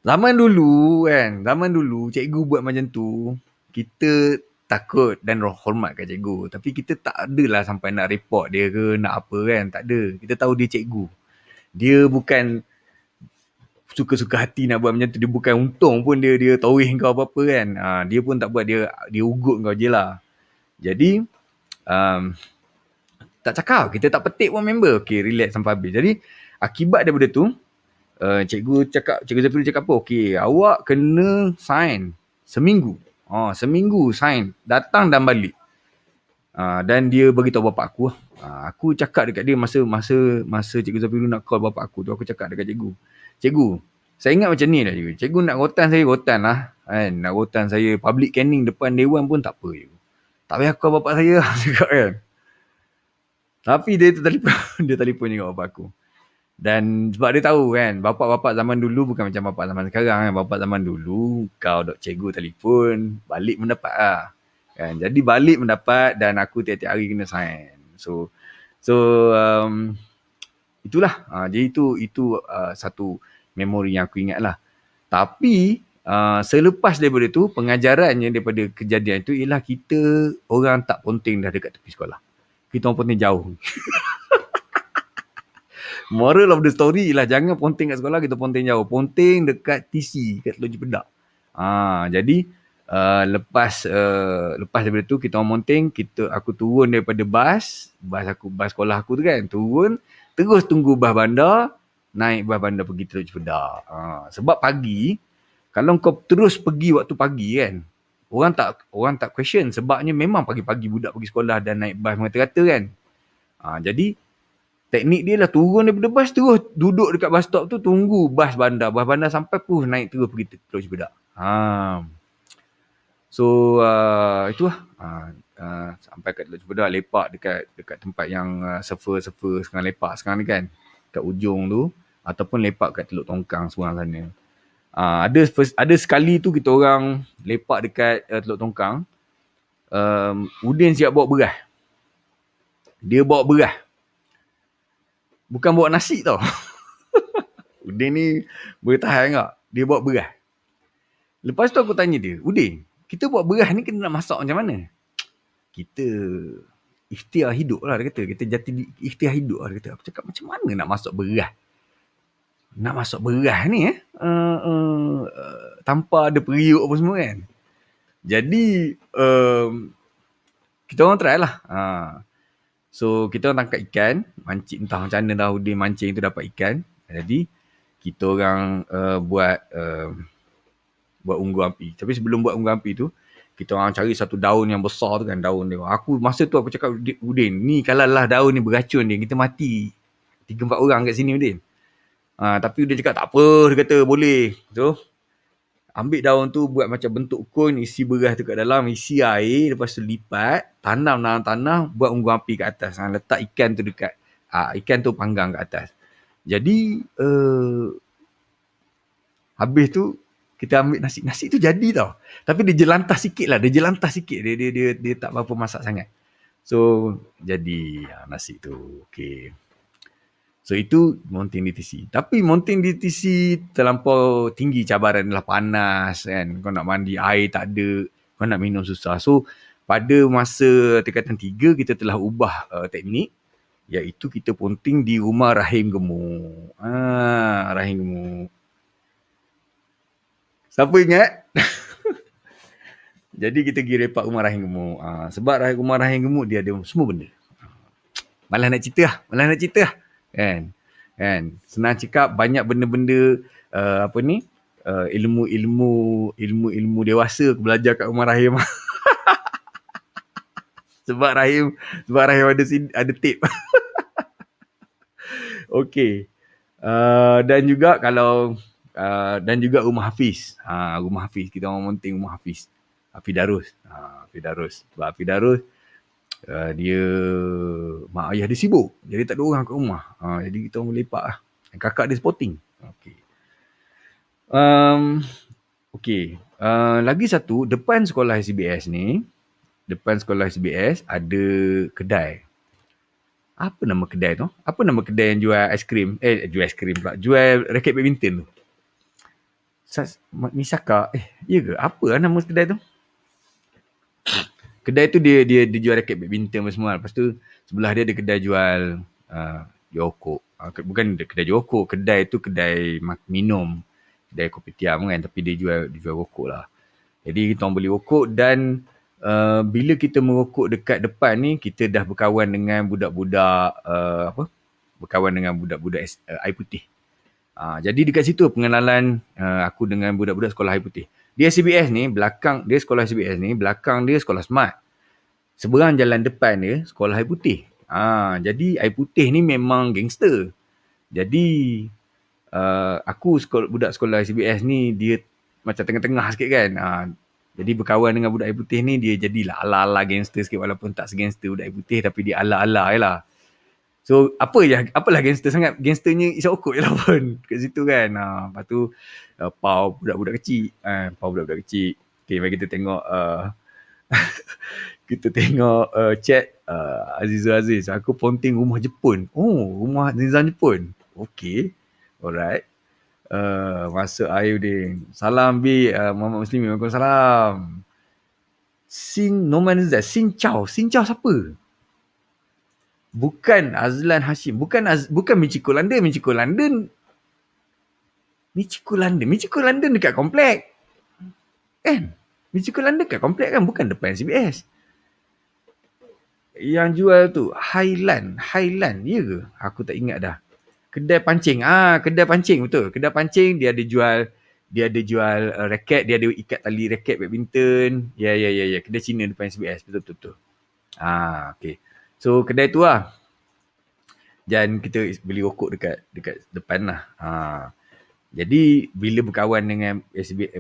Zaman dulu cikgu buat macam tu, kita takut dan hormat kat cikgu. Tapi kita tak adalah sampai nak report dia ke, nak apa kan. Tak ada. Kita tahu dia cikgu. Dia bukan suka-suka hati nak buat macam tu. Dia bukan untung pun dia toreh kau apa-apa kan. Dia pun tak buat, dia ugut kau je lah. Jadi, tak cakap. Kita tak petik pun member. Okay, relax sampai habis. Jadi, akibat daripada tu, Cikgu Zafiru cakap apa? Okay, awak kena sign seminggu. Seminggu sign. Datang dan balik. Dan dia beritahu bapak aku. Aku cakap dekat dia masa Cikgu Zafiru nak call bapak aku tu, aku cakap dekat cikgu. Cikgu, saya ingat macam ni lah cikgu. Cikgu nak rotan lah. Kan? Nak rotan saya public caning depan dewan pun tak apa cikgu. Tak payah call bapak saya cakap kan. Tapi dia telefon juga bapak aku. Dan sebab dia tahu kan, bapak-bapak zaman dulu bukan macam bapak zaman sekarang kan. Bapak zaman dulu, kau cikgu telefon, balik mendapat lah. Kan? Jadi balik mendapat dan aku tiap-tiap hari kena sign. So itulah. Jadi itu satu memori yang aku ingat lah. Tapi selepas daripada tu, pengajarannya daripada kejadian itu ialah kita orang tak ponting dah dekat tepi sekolah. Kita orang ponting jauh. Moral of the story ialah jangan ponting kat sekolah, kita ponting jauh. Ponting dekat TC, kat Teluk Cempedak. Jadi lepas daripada tu kita orang ponting, aku turun daripada bas sekolah aku tu kan, turun terus tunggu bas bandar, naik bas bandar pergi Teluk Cempedak. Sebab pagi, kalau kau terus pergi waktu pagi kan, orang tak question sebabnya memang pagi-pagi budak pergi sekolah dan naik bas merata-rata kan. Jadi teknik dia lah turun daripada bas terus duduk dekat bus stop tu tunggu bas bandar sampai naik terus pergi Teluk Cempedak. So itulah. Sampai kat Teluk Cempedak, lepak dekat tempat yang surfer sekarang lepak sekarang ni kan, kat ujung tu, ataupun lepak kat Teluk Tongkang seberang sana. Ada sekali tu kita orang lepak dekat Teluk Tongkang. Udin siap bawa beras. Dia bawa beras. Bukan bawa nasi tau. Udin ni boleh tahan tak? Dia bawa beras. Lepas tu aku tanya dia, Udin, kita buat beras ni kena nak masak macam mana? Kita ikhtiar hidup lah, dia kata. Kita jati ikhtiar hidup lah, dia kata. Aku cakap, macam mana nak masak beras? Nak masak beras ni tanpa ada periuk apa semua kan? Jadi, kita orang try lah. So, kita orang tangkap ikan, mancing, entah macam mana dah Udin mancing tu dapat ikan. Jadi, kita orang buat buat unggun api. Tapi sebelum buat unggun api tu, kita orang cari satu daun yang besar tu kan, daun dia. Masa tu aku cakap, Udin, ni kalau lah daun ni beracun dia, kita mati 3-4 orang kat sini, Udin. Tapi dia cakap tak apa, dia kata boleh. So, ambil daun tu, buat macam bentuk kon, isi beras tu kat dalam, isi air, lepas tu lipat, tanam dalam tanah, buat unggun api kat atas. Letak ikan tu dekat. Ikan tu panggang kat atas. Jadi, habis tu, kita ambil nasi. Nasi tu jadi tau. Tapi dia jelantah sikit lah. Dia tak berapa masak sangat. So, jadi nasi tu. Okay. So, itu Mountain DTC. Tapi Mountain DTC terlampau tinggi cabaran lah. Panas kan. Kau nak mandi, air tak ada. Kau nak minum susah. So, pada masa tingkatan 3, kita telah ubah teknik. Iaitu kita ponting di rumah rahim gemuk. Rahim gemuk. Siapa ingat? Jadi kita pergi repak rumah rahim gemuk. Sebab rumah rahim gemuk dia ada semua benda. Malah nak cerita lah. Kan? Senang cakap, banyak benda-benda ilmu-ilmu dewasa aku belajar kat rumah rahim. sebab rahim ada tape. Okey. Dan juga dan juga rumah Hafiz. Rumah Hafiz, kita orang monting rumah Hafiz. Hafiz Darus. Sebab Hafiz Darus, dia mak ayah dia sibuk. Jadi tak ada orang kat rumah. Jadi kita orang lepak lah. Kakak dia sporting. Okey. Lagi satu, depan sekolah SBS ada kedai. Apa nama kedai tu? Apa nama kedai yang jual aiskrim? Jual aiskrim pula. Jual raket badminton tu. Misaka. Ya ke? Apa nama kedai tu? Kedai tu dia jual raket badminton semua. Lepas tu sebelah dia ada kedai jual Yoko. Bukan kedai Yoko, kedai tu kedai minum. Kedai kopi tiam kan, tapi dia jual rokok lah. Jadi kita orang beli rokok dan bila kita merokok dekat depan ni, kita dah berkawan dengan budak-budak air putih. Jadi dekat situ pengenalan aku dengan budak-budak sekolah air putih. Di SBS ni, belakang dia sekolah SBS ni, belakang dia sekolah smart. Seberang jalan depan dia, sekolah air putih. Jadi air putih ni memang gangster. Jadi budak sekolah SBS ni, dia macam tengah-tengah sikit kan. Jadi berkawan dengan budak air putih ni, dia jadilah ala-ala gangster sikit, walaupun tak segangster budak air putih, tapi dia ala-ala je lah. So, apalah gangster sangat. Gangsternya isap okok je lah pun kat situ kan. Lepas tu, pau budak-budak kecil. Okay, mari kita tengok chat Azizul Aziz. Aku ponting rumah Jepun. Rumah Nizam Jepun. Okay. Alright. Masuk air dia. Salam B. Muhammad Muslimin. Waalaikumsalam. Sin Chow siapa? Bukan Azlan Hashim. Bukan Michiko London. Michiko London dekat komplek. Kan? Michiko London dekat komplek kan? Bukan depan CBS. Yang jual tu Highland. Ya ke? Aku tak ingat dah. Kedai pancing. Kedai pancing betul. Kedai pancing dia ada jual raket, dia ada ikat tali raket badminton. Ya. Kedai Cina depan SBS. Betul. Okay. So kedai tu lah. Dan kita beli rokok dekat depan lah. Jadi bila berkawan dengan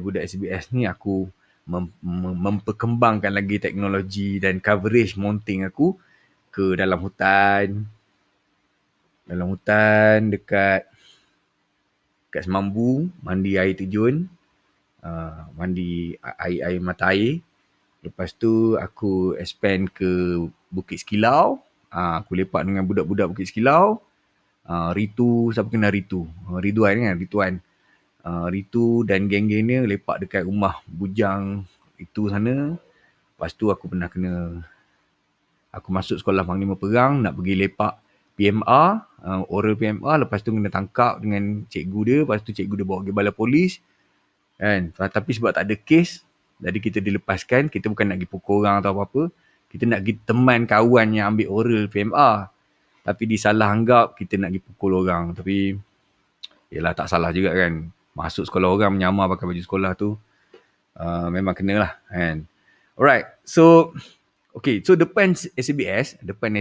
budak SBS ni, aku memperkembangkan lagi teknologi dan coverage mounting aku ke dalam hutan dekat Semambu, mandi air terjun, mandi air mata air. Lepas tu aku expand ke Bukit Sekilau. Aku lepak dengan budak-budak Bukit Sekilau. Ritu, siapa kenal Ritu? Ridwan kan, Ritu dan geng-geng ni lepak dekat rumah bujang itu sana. Lepas tu aku masuk sekolah Panglima Perang nak pergi lepak PMR, oral PMR. Lepas tu kena tangkap dengan cikgu dia. Lepas tu cikgu dia bawa pergi balai polis. Kan? Tapi sebab tak ada kes, jadi kita dilepaskan. Kita bukan nak pergi pukul orang atau apa-apa. Kita nak pergi teman kawan yang ambil oral PMR. Tapi disalah anggap kita nak pergi pukul orang. Tapi, yelah tak salah juga kan. Masuk sekolah orang menyamar pakai baju sekolah tu. Memang kena lah kan. Alright, so okay, so depan SABS, depan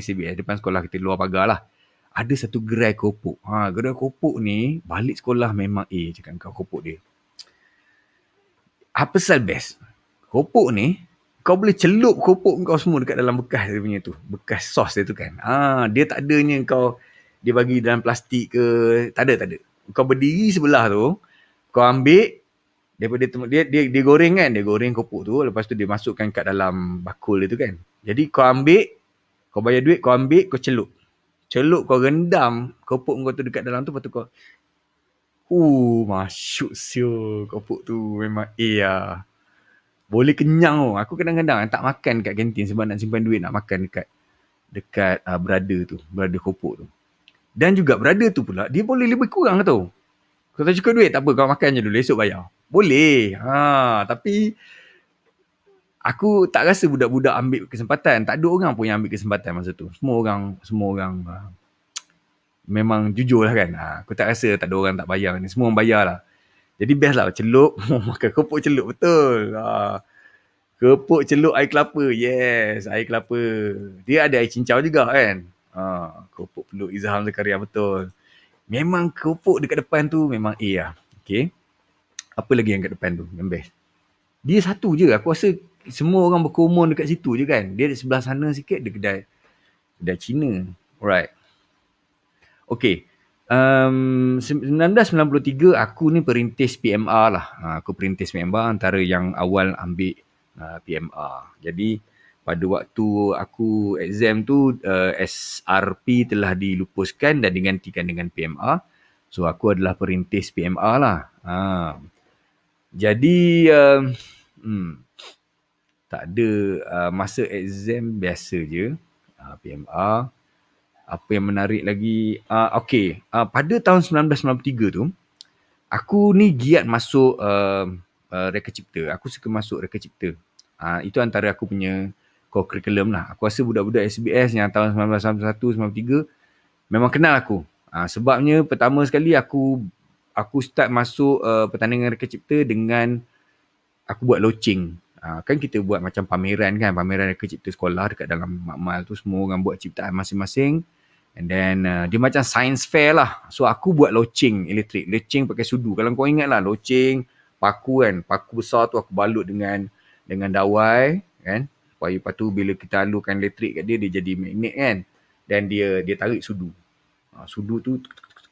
sekolah kita luar pagar lah, ada satu gerai kopok. Gerai kopok ni balik sekolah memang cakap kau kopok dia. Apa pasal best? Kopok ni kau boleh celup kopok kau semua dekat dalam bekas dia punya tu. Bekas sos dia tu kan. Dia tak adanya kau dia bagi dalam plastik ke, tak ada. Kau berdiri sebelah tu, kau ambil daripada dia goreng kan, dia goreng kopok tu, lepas tu dia masukkan kat dalam bakul dia tu kan. Jadi kau ambil, kau bayar duit, kau ambil, kau celup. Celup kau rendam kopok kau tu dekat dalam tu, lepas tu kau masyuk siul kopok tu memang lah. Boleh kenyang tu. Aku kadang-kadang tak makan kat kantin sebab nak simpan duit nak makan dekat brother kopok tu. Dan juga brother tu pula, dia boleh lebih kurang tau. Kau tak cukup duit, tak apa, kau makan je dulu, esok bayar. Boleh. Tapi aku tak rasa budak-budak ambil kesempatan. Tak ada orang pun yang ambil kesempatan masa tu. Semua orang memang jujur lah kan. Aku tak rasa tak ada orang tak bayar ni. Semua orang bayar lah. Jadi best lah celup. Makan kopok celup, betul. Kopok celup air kelapa. Yes, air kelapa. Dia ada air cincau juga kan. Kopok peluk Izzah Zakaria, betul. Memang kopok dekat depan tu memang lah. Okay. Apa lagi yang kat depan tu yang best? Dia satu je. Aku rasa semua orang berkerumun dekat situ je kan. Dia di sebelah sana sikit, dia kedai Cina. Alright. Okay. 1993 aku ni perintis PMR lah. Aku perintis PMR antara yang awal ambil PMR. Jadi pada waktu aku exam tu SRP telah dilupuskan dan digantikan dengan PMR. So aku adalah perintis PMR lah. Jadi tak ada masa exam biasa je PMR. Apa yang menarik lagi? Okay. Pada tahun 1993 tu, aku ni giat masuk reka cipta. Aku suka masuk reka cipta. Itu antara aku punya core curriculum lah. Aku rasa budak-budak SBS yang tahun 1991, 93 memang kenal aku. Sebabnya pertama sekali aku start masuk pertandingan reka cipta dengan aku buat loceng. Kan kita buat macam pameran kan, pameran reka cipta sekolah dekat dalam makmal tu, semua orang buat ciptaan masing-masing. And then dia macam science fair lah. So aku buat loceng elektrik. Loceng pakai sudu. Kalau kau ingat lah loceng, paku kan. Paku besar tu aku balut dengan dawai kan. Lepas tu bila kita alurkan elektrik kat dia, dia jadi magnet kan. Dan dia tarik sudu. Sudu tu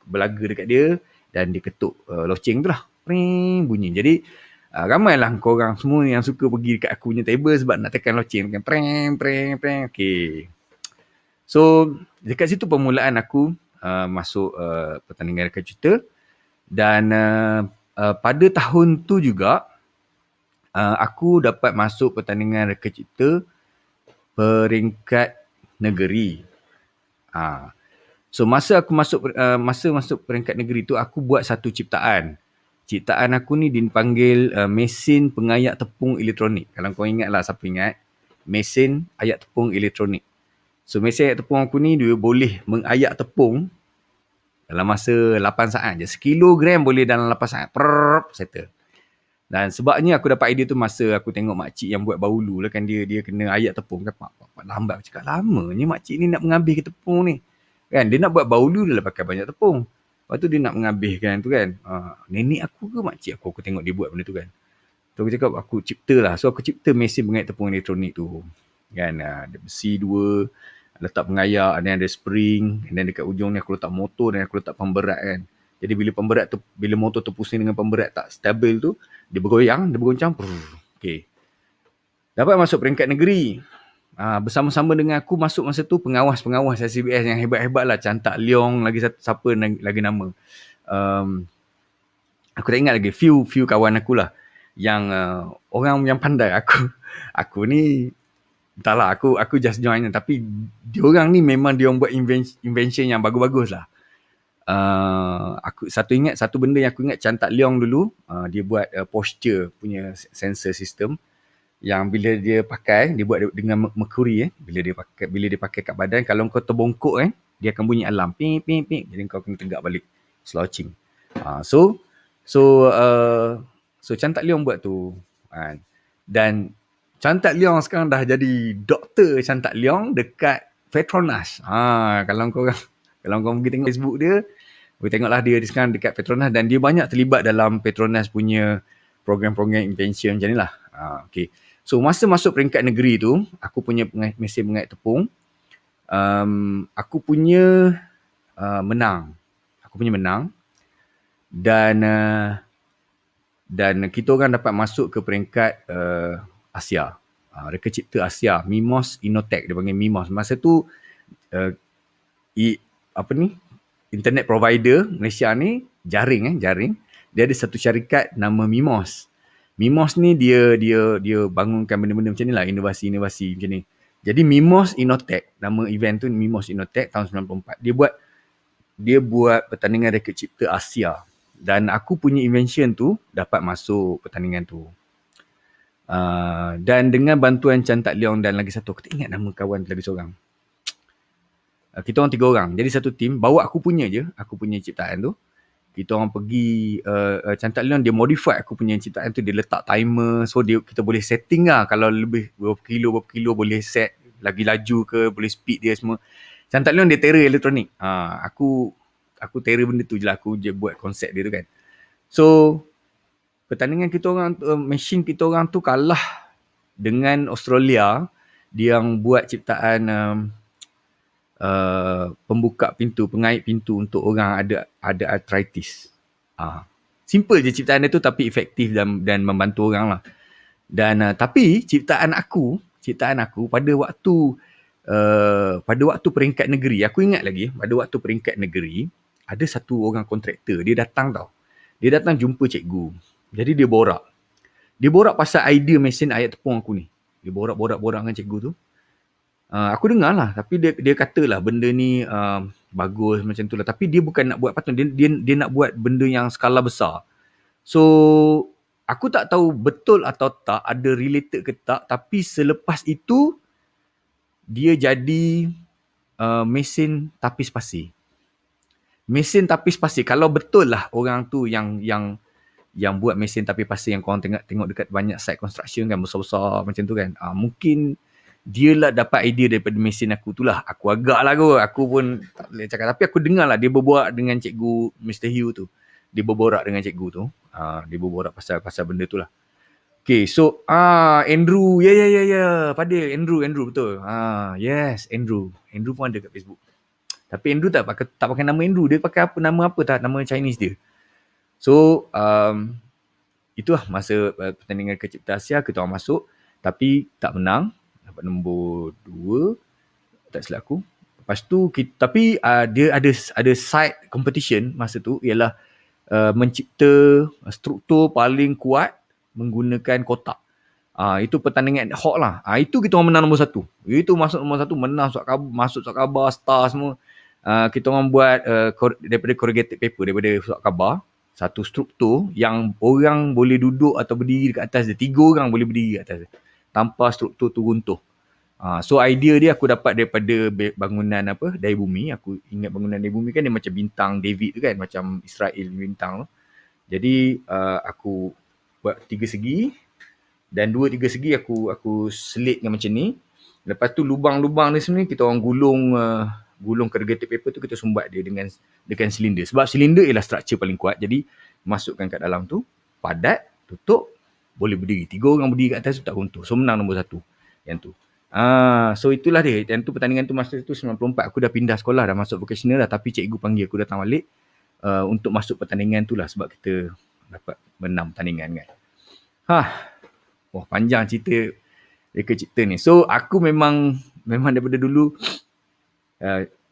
belaga dekat dia dan dia ketuk loceng tu lah. Pring, bunyi. Jadi ramailah korang semua yang suka pergi dekat aku punya table sebab nak tekan loceng. Tekan preng, preng, preng. Okay. So, dekat situ permulaan aku masuk pertandingan reka cipta. Dan pada tahun tu juga, aku dapat masuk pertandingan reka cipta peringkat negeri. So, masa aku masuk peringkat negeri tu, aku buat satu ciptaan. Ciptaan aku ni dipanggil mesin pengayak tepung elektronik. Kalau kau ingat lah, siapa ingat? Mesin ayak tepung elektronik. So, mesin ayak tepung aku ni dia boleh mengayak tepung dalam masa 8 saat je. 1 kilogram boleh dalam 8 saat. Settle. Dan sebabnya aku dapat idea tu masa aku tengok makcik yang buat bahulu lah kan. Dia kena ayak tepung kan. Lambat. Aku cakap lamanya makcik ni nak menghabis tepung ni. Kan, dia nak buat bahulu dia lah pakai banyak tepung. Lepas tu dia nak menghabiskan tu kan. Nenek aku ke makcik aku tengok dia buat benda tu kan. So aku cakap aku cipta lah. So aku cipta mesin pengayak tepung elektronik tu. Kan, ada besi 2, letak pengayak, dan ada spring, dan dekat ujung ni aku letak motor dan aku letak pemberat kan. Jadi bila motor tu pusing dengan pemberat tak stabil tu, dia bergoyang, dia bergoncang. Okay. Dapat masuk peringkat negeri. Bersama-sama dengan aku masuk masa tu pengawas-pengawas SCBS yang hebat-hebat lah. Cantak Leong, lagi siapa lagi nama. Aku tak ingat lagi. Few kawan aku lah. Yang orang yang pandai aku ni entahlah, aku just join, tapi diorang ni memang diorang buat invention yang bagus-bagus lah. Satu benda yang aku ingat Cantak Leong dulu, dia buat posture punya sensor system yang bila dia pakai, dia buat dengan mercury bila dia pakai kat badan, kalau kau terbongkok dia akan bunyi alarm ping ping ping, jadi kau kena tegak balik slouching. So Cantak Leong buat tu. Kan. Dan Chan Tak Leong sekarang dah jadi Doktor Chan Tak Leong dekat Petronas. Kalau kau pergi tengok Facebook dia, boleh tengoklah dia sekarang dekat Petronas dan dia banyak terlibat dalam Petronas punya program-program invention macam ni lah. Okay. So masa masuk peringkat negeri tu, aku punya mesin pengait tepung, aku punya menang. Aku punya menang dan kita orang dapat masuk ke peringkat Asia. Reka Cipta Asia, Mimos Innotech dia panggil Mimos. Masa tu uh, apa ni? Internet provider Malaysia ni jaring. Dia ada satu syarikat nama Mimos. Mimos ni dia bangunkan benda-benda macam ni lah, inovasi-inovasi macam ni. Jadi Mimos Innotech, nama event tu Mimos Innotech tahun 94. Dia buat pertandingan reka cipta Asia. Dan aku punya invention tu dapat masuk pertandingan tu. Dan dengan bantuan Chan Tak Leong dan lagi satu, aku tak ingat nama kawan lagi seorang. Kita orang 3 orang. Jadi satu tim, bawa aku punya ciptaan tu. Kita orang pergi, Chan Tak Leong dia modify aku punya ciptaan tu. Dia letak timer. So kita boleh setting lah. Kalau lebih berapa kilo boleh set. Lagi laju ke, boleh speed dia semua. Chan Tak Leong dia terror elektronik. Aku terror benda tu je lah. Aku je buat konsep dia tu kan. So, pertandingan kita orang, mesin kita orang tu kalah dengan Australia. Dia yang buat ciptaan pembuka pintu, pengait pintu untuk orang ada arthritis. Simple je ciptaan dia tu tapi efektif dan membantu orang lah. Dan tapi ciptaan aku pada waktu peringkat negeri, aku ingat lagi pada waktu peringkat negeri ada satu orang kontraktor, dia datang tau. Dia datang jumpa cikgu. Jadi dia borak. Dia borak pasal idea mesin air tepung aku ni. Dia borak dengan cikgu tu. Aku dengar lah, tapi dia kata lah benda ni bagus macam tu lah. Tapi dia bukan nak buat patung, dia nak buat benda yang skala besar. So, aku tak tahu betul atau tak, ada related ke tak, tapi selepas itu, dia jadi mesin tapis pasir. Mesin tapis pasir, kalau betul lah orang tu yang buat mesin tapis pasir yang korang tengok dekat banyak site construction kan, besar-besar macam tu kan, mungkin dia lah dapat idea daripada mesin aku tu lah. Aku agak lah aku pun tak boleh cakap. Tapi aku dengar lah dia berbual dengan cikgu Mr. Hugh tu. Dia berborak dengan cikgu tu. Dia berborak pasal benda tu lah. Okay, so Andrew. Ya. Fadil, Andrew betul. Yes, Andrew. Andrew pun ada kat Facebook. Tapi Andrew tak pakai nama Andrew. Dia pakai nama apa tak? Nama Chinese dia. So, itulah masa pertandingan ke Cipta Asia, kita orang masuk. Tapi tak menang. Dapat nombor 2. Tak silap aku. Lepas tu, tapi dia ada side competition masa tu, ialah mencipta struktur paling kuat menggunakan kotak. Itu pertandingan ad hoc lah. Itu kita orang menang nombor 1. Itu masuk nombor 1, menang masuk surat khabar, star semua. Kita orang buat daripada corrugated paper, daripada surat khabar, satu struktur yang orang boleh duduk atau berdiri dekat atas dia. 3 orang boleh berdiri dekat atas dia. Tanpa struktur tu runtuh. So idea dia aku dapat daripada bangunan Daya Bumi. Aku ingat bangunan Daya Bumi kan dia macam bintang David tu kan, macam Israel bintang tu. Jadi aku buat 3 segi dan 2-3 segi aku selitkan macam ni. Lepas tu lubang-lubang ni sebenarnya kita orang gulung corrugated paper tu, kita sumbat dia dengan silinder. Sebab silinder ialah struktur paling kuat. Jadi masukkan kat dalam tu, padat, tutup, boleh berdiri. 3 orang berdiri kat atas tu tak runtuh. So menang nombor 1 yang tu. So itulah dia. Dan tu pertandingan tu masa tu 94. Aku dah pindah sekolah, dah masuk vocational dah. Tapi cikgu panggil aku datang balik untuk masuk pertandingan tu lah. Sebab kita dapat menang pertandingan kan. Wah, panjang cerita reka cipta ni. So aku memang daripada dulu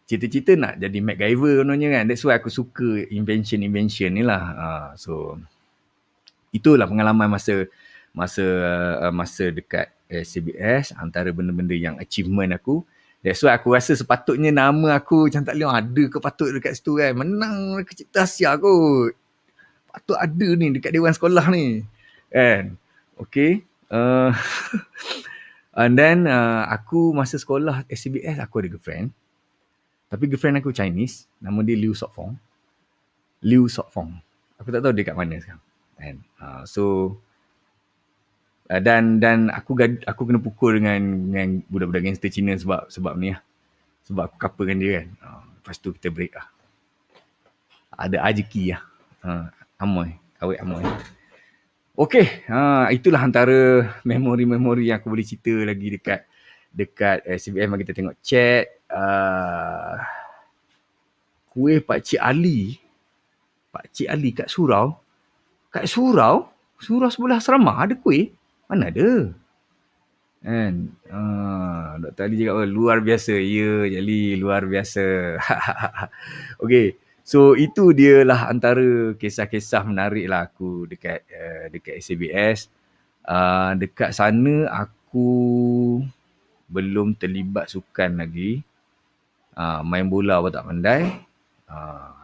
cita-cita nak jadi MacGyver kononnya kan. That's why aku suka invention ni lah. So itulah pengalaman masa dekat SCBS, antara benda-benda yang achievement aku. That's why aku rasa sepatutnya nama aku Chan Tak Leong ada ke patut dekat situ kan. Menang Reka Cipta Asia kot. Patut ada ni dekat Dewan Sekolah ni. Kan? Okay. And then aku masa sekolah SCBS aku ada girlfriend. Tapi girlfriend aku Chinese. Nama dia Liu Sok Fong. Aku tak tahu dia kat mana sekarang. And, so Dan aku kena pukul dengan budak-budak gangster Cina sebab ni lah. Sebab aku couplekan dia kan. Lepas tu kita break lah. Ada rezeki lah. Amoy. Awet amoy. Okey, itulah antara memori-memori yang aku boleh cerita lagi dekat SBM. Kita tengok chat. Kuih Pakcik Ali. Pakcik Ali kat surau. Kat surau? Surau sebelah asrama ada kuih? Mana ada? Kan? Dr. Ali cakap, luar biasa. Ya, Jali, luar biasa. Okey. So, itu dia lah antara kisah-kisah menarik lah aku dekat SABS. Dekat sana, aku belum terlibat sukan lagi. Main bola pun tak pandai.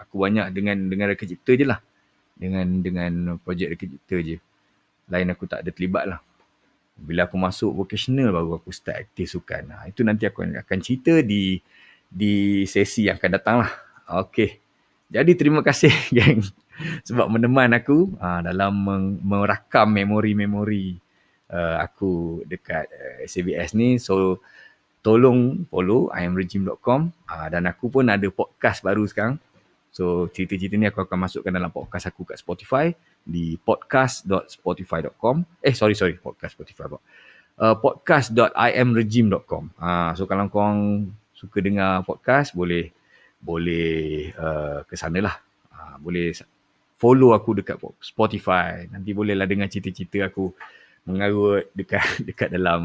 Aku banyak dengan reka cipta je lah. Dengan projek reka cipta je. Lain aku tak ada terlibat lah. Bila aku masuk vocational baru aku start aktif sukan. Itu nanti aku akan cerita di sesi yang akan datang lah. Okey. Jadi terima kasih geng sebab meneman aku dalam merakam memori-memori aku dekat SABS ni. So tolong follow iamregime.com dan aku pun ada podcast baru sekarang. So cerita-cerita ni aku akan masukkan dalam podcast aku kat Spotify di podcast.spotify.com. Podcast Spotify. Podcast.iamregime.com. So kalau korang suka dengar podcast boleh ke sana lah. Boleh follow aku dekat Spotify. Nanti bolehlah dengar cerita-cerita aku mengarut dekat dalam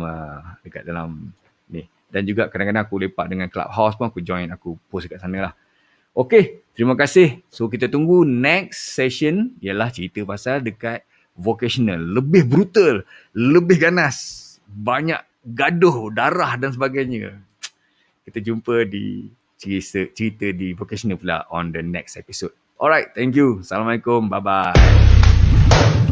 ni. Dan juga kadang-kadang aku lepak dengan Clubhouse pun aku join, aku post dekat sana lah. Okey, terima kasih. So kita tunggu next session ialah cerita pasal dekat vocational. Lebih brutal, lebih ganas, banyak gaduh, darah dan sebagainya. Kita jumpa di cerita di vocational pula on the next episode. Alright, thank you. Assalamualaikum. Bye-bye.